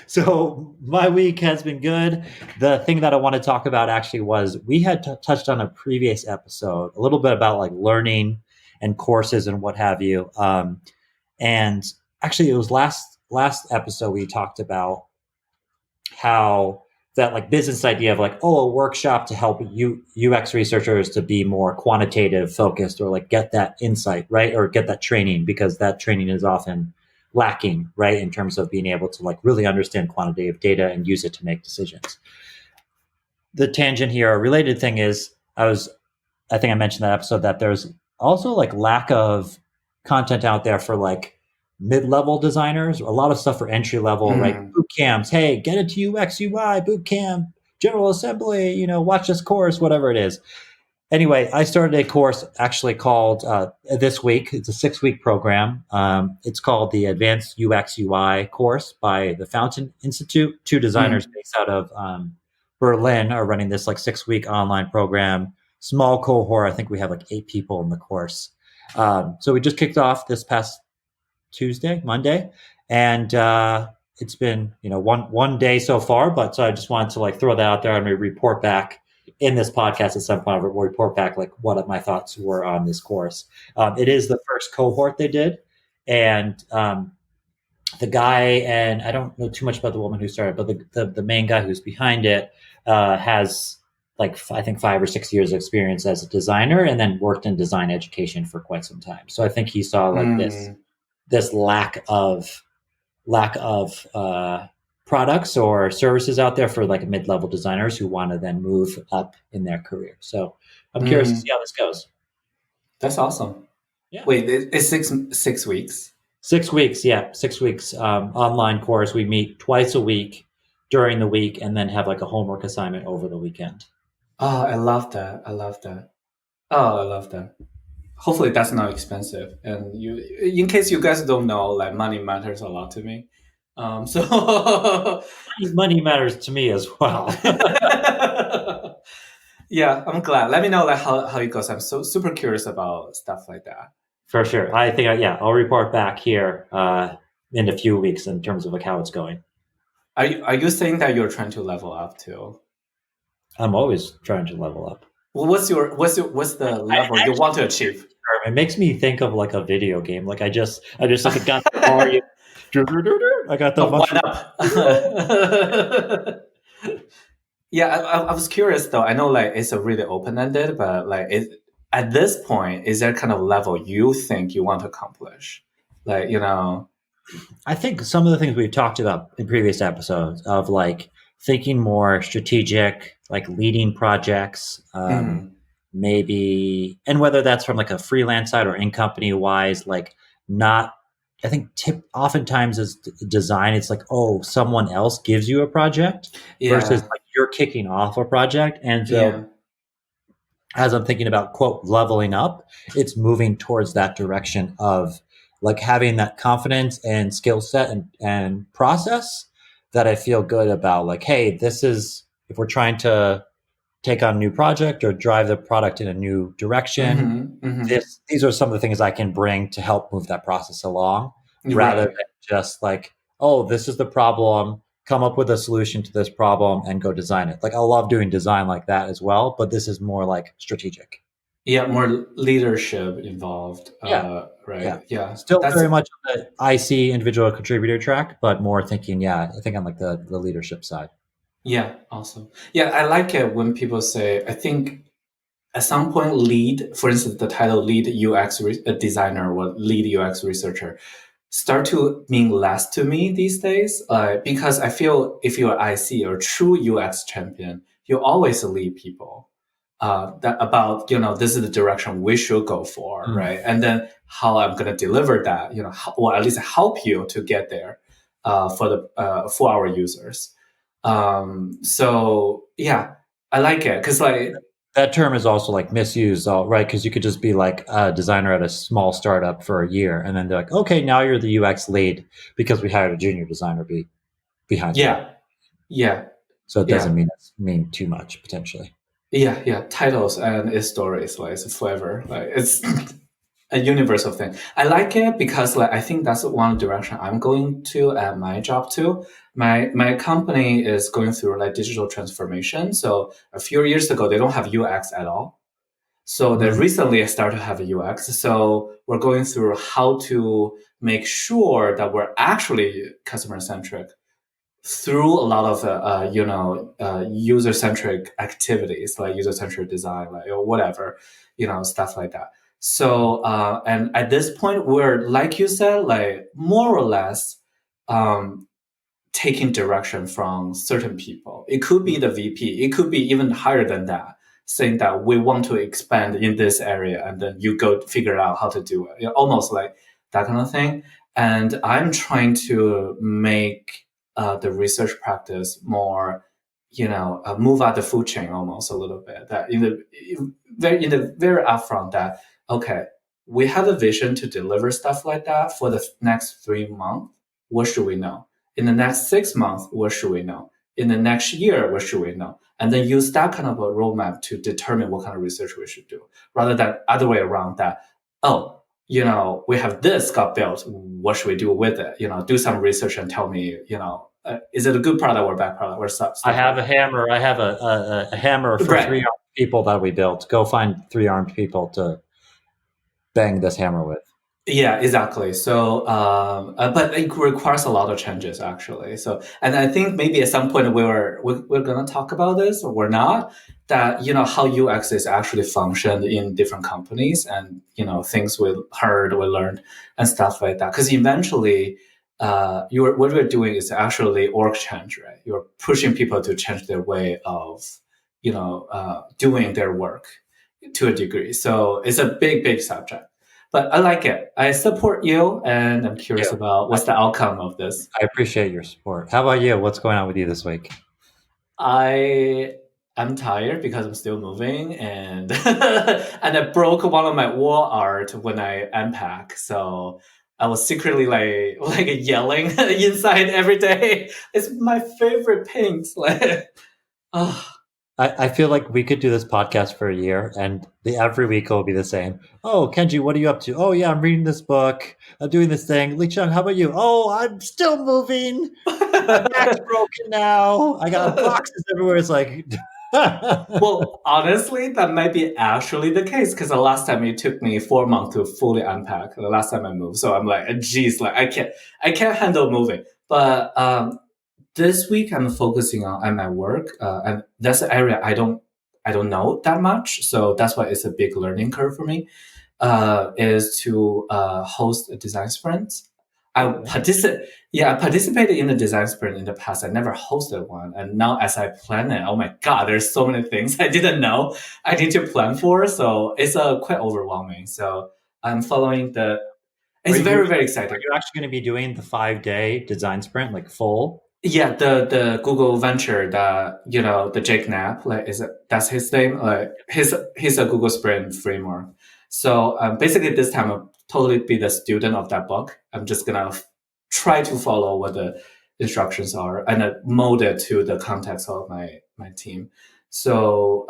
So my week has been good. The thing that I want to talk about actually was we had touched on a previous episode a little bit about like learning and courses and what have you. And actually, it was last episode we talked about how that like business idea of like, oh, a workshop to help UX researchers to be more quantitative focused or like get that insight, right? Or get that training, because that training is often lacking, right? In terms of being able to like really understand quantitative data and use it to make decisions. The tangent here, a related thing is I think I mentioned that episode that there's also like lack of content out there for like mid-level designers, a lot of stuff for entry level, right? Boot camps. Hey, get into UX UI boot camp, General Assembly, watch this course, whatever it is. Anyway, I started a course actually called this week. It's a 6-week program. It's called the Advanced UX UI course by the Fountain Institute. 2 designers based out of Berlin are running this like 6-week online program. Small cohort. I think we have like 8 people in the course. So we just kicked off this past Monday, and it's been one day so far. But so I just wanted to like throw that out there and we report back in this podcast at some point. We'll report back like what my thoughts were on this course. It is the first cohort they did, and the guy, and I don't know too much about the woman who started, but the main guy who's behind it has like I think 5 or 6 years of experience as a designer, and then worked in design education for quite some time. So I think he saw like Mm, this lack of products or services out there for like mid-level designers who want to then move up in their career. So I'm curious to see mm, how this goes. that's awesome. Yeah. Wait, it's 6 weeks. 6 weeks, yeah, 6 weeks online course. We meet twice a week during the week, and then have like a homework assignment over the weekend. Oh, I love that. I love that. Oh, I love that. Hopefully that's not expensive. And you, in case you guys don't know, like money matters a lot to me. So Money matters to me as well. yeah, I'm glad. Let me know like how it goes. I'm so super curious about stuff like that. For sure. I think, yeah, I'll report back here in a few weeks in terms of like how it's going. Are you saying that you're trying to level up too? I'm always trying to level up. Well, what's the level you want to achieve? It makes me think of like a video game. Like I just like got the volume. I got the Oh, one mushroom. up. Yeah, I was curious though. I know like it's a really open ended, but like at this point, is there kind of level you think you want to accomplish? Like I think some of the things we've talked about in previous episodes of like thinking more strategic, like leading projects, mhm. maybe, and whether that's from like a freelance side or in company wise, like not. I think oftentimes as design, it's like, oh, someone else gives you a project versus Yeah, like you're kicking off a project, and yeah, so as I'm thinking about quote leveling up, it's moving towards that direction of like having that confidence and skill set and process that I feel good about. Like, hey, this is if we're trying to take on a new project or drive the product in a new direction, hmm. these are some of the things I can bring to help move that process along rather Right. than just like, oh, this is the problem, come up with a solution to this problem and go design it. Like I love doing design like that as well, but this is more like strategic. Yeah, more leadership involved. Yeah. Yeah. Right. Yeah, Still that's very much on the IC individual contributor track, but more thinking, yeah, I think on like the leadership side. yeah, awesome. Yeah, I like it when people say. I think at some point, lead, for instance, the title lead designer or lead UX researcher start to mean less to me these days because I feel if you're IC or true UX champion, you always lead people that about this is the direction we should go for, Mm. right? And then how I'm going to deliver that, or at least help you to get there for our users. So yeah, I like it because like That term is also like misused, all right? Because you could just be like a designer at a small startup for a year, and then they're like, okay, now you're the UX lead because we hired a junior designer behind you. yeah, yeah, So it doesn't yeah. mean too much potentially. Yeah, titles and its stories, like it's forever. Like it's a universal thing. I like it because like I think that's one direction I'm going to at my job too. My company is going through like digital transformation. So a few years ago they don't have UX at all. So they Mm. recently started to have a UX. So we're going through how to make sure that we're actually customer centric through a lot of user centric activities like user centric design, like or whatever, stuff like that. So and at this point, we're like you said, like more or less um, taking direction from certain people. It could be the VP. It could be even higher than that, saying that we want to expand in this area, and then you go figure out how to do it. Almost like that kind of thing. And I'm trying to make the research practice more, move out the food chain almost a little bit. That in the very upfront that okay, we have a vision to deliver stuff like that for the next 3 months. What should we know? In the next 6 months, what should we know? In the next year, what should we know? And then use that kind of a roadmap to determine what kind of research we should do, rather than other way around that, oh, we have this got built. What should we do with it? Do some research and tell me, is it a good product or a bad product or stuff I like have a that. hammer. I have a hammer for Right. 3 armed people that we built. Go find 3 armed people to bang this hammer with. Yeah, exactly. So, but it requires a lot of changes actually. So, and I think maybe at some point we're gonna talk about this, or we're not. That how UX is actually functioned in different companies, and things we heard, we learned, and stuff like that. Because eventually, what we're doing is actually org change, right? You're pushing people to change their way of doing their work to a degree. So it's a big subject. But I like it. I support you, and I'm curious Yeah. about what's the outcome of this. I appreciate your support. How about you? What's going on with you this week? I am tired because I'm still moving, and and I broke one of my wall art when I unpack. So I was secretly like yelling inside every day. It's my favorite paint. Like, oh, I feel like we could do this podcast for a year and every week will be the same. Oh, Kenji, what are you up to? Oh, yeah, I'm reading this book. I'm doing this thing. Licheng, how about you? Oh, I'm still moving. My back's broken now. I got boxes everywhere. It's like, well, honestly, that might be actually the case because the last time it took me 4 months to fully unpack. The last time I moved, so I'm like, geez, like I can't handle moving. But this week I'm focusing on my work, and that's an area I don't know that much. So that's why it's a big learning curve for me. Is to host a design sprint. I oh, participated in the design sprint in the past. I never hosted one, and now as I plan it, oh my god, there's so many things I didn't know I need to plan for. So it's quite overwhelming. So I'm following the. are It's you very doing, very are exciting. you actually going to be doing the 5 day design sprint, like full? Yeah, the Google venture that the Jake Knapp, like that's his name, like he's a Google Sprint framework. So basically this time I'll totally be the student of that book. I'm just gonna try to follow what the instructions are and mold it to the context of my team. So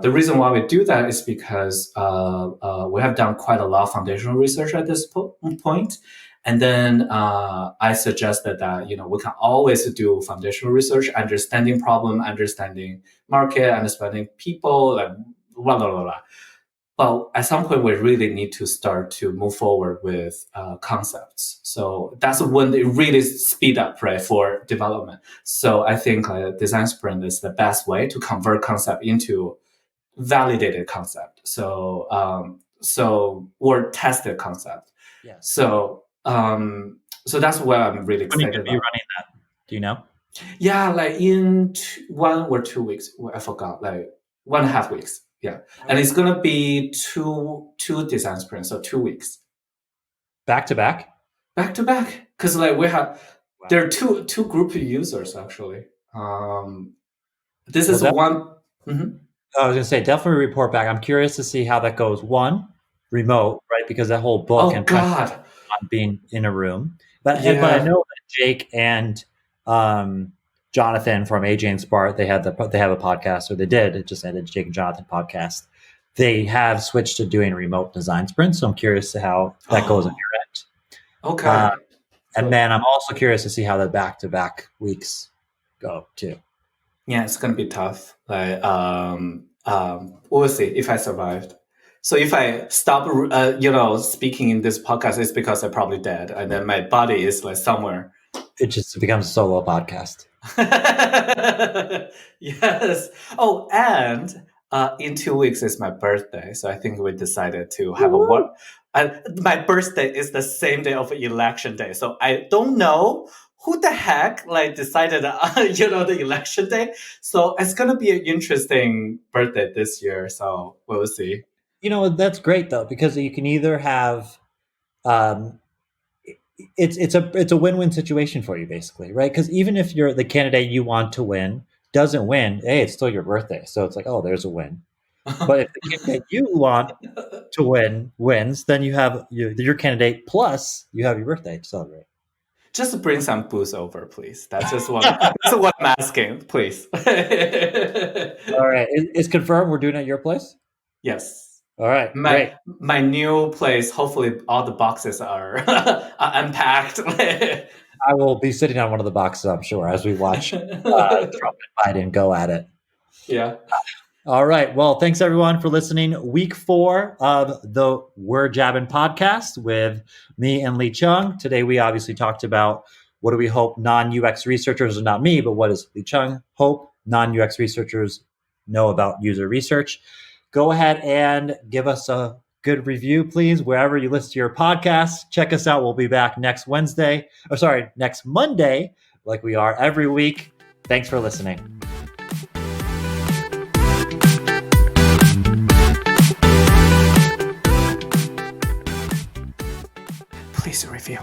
the reason why we do that is because we have done quite a lot of foundational research at this point. And then I suggested that we can always do foundational research, understanding problem, understanding market, understanding people, like blah blah blah blah. But at some point, we really need to start to move forward with concepts. So that's when they really speed up, right, for development. So I think design sprint is the best way to convert concept into validated concept. Or tested concept. Yes. So that's what I'm really When are you excited going to be about. running that? Do you know? Yeah, like in 1 or 2 weeks. Well, I forgot. Like 1.5 weeks. Yeah, and it's gonna be two design sprints, so 2 weeks Back to back? back to back. Because like we have Wow. there are two group of users actually. This Well, is one. Mhm. I was going to say, definitely report back. I'm curious to see how that goes. One, remote, right? Because that whole book Oh and pressure God, on being in a room. But I yeah. know that Jake and Jonathan from AJ and Spart, they have a podcast, or they did. It just ended, Jake and Jonathan podcast. They have switched to doing remote design sprints. So I'm curious to how that goes on Oh, your end. Uh, okay. and So then I'm also curious to see how the back to back weeks go too. yeah, it's gonna be tough. Like we'll see if I survived. So if I stop, speaking in this podcast, it's because I'm probably dead, and then my body is like somewhere. It just becomes a solo podcast. Yes. Oh, and in 2 weeks is my birthday, so I think we decided to have a Woo! what. My birthday is the same day of election day, so I don't know who the heck like decided, the election day. So it's gonna be an interesting birthday this year. So we'll see. That's great though, because you can either have um, it's a win-win situation for you basically, right? Because even if you're the candidate you want to win doesn't win, hey, it's still your birthday, so it's like, oh, there's a win. But if the candidate you want to win wins, then you have your candidate plus you have your birthday to celebrate. Just bring some booze over, please. That's what I'm asking, please. All right, it's confirmed we're doing it at your place. Yes. All right, My great. my new place, hopefully all the boxes are, are unpacked. I will be sitting on one of the boxes, I'm sure, as we watch Trump and Biden go at it. Yeah. All right. Well, thanks everyone for listening. Week 4 of the We're Jabbin podcast with me and Licheng. Today, we obviously talked about what do we hope non-UX researchers, or not me, but what does Licheng hope non-UX researchers know about user research? Go ahead and give us a good review, please, wherever you listen to your podcast. Check us out. We'll be back next Monday, like we are every week. Thanks for listening. Please review.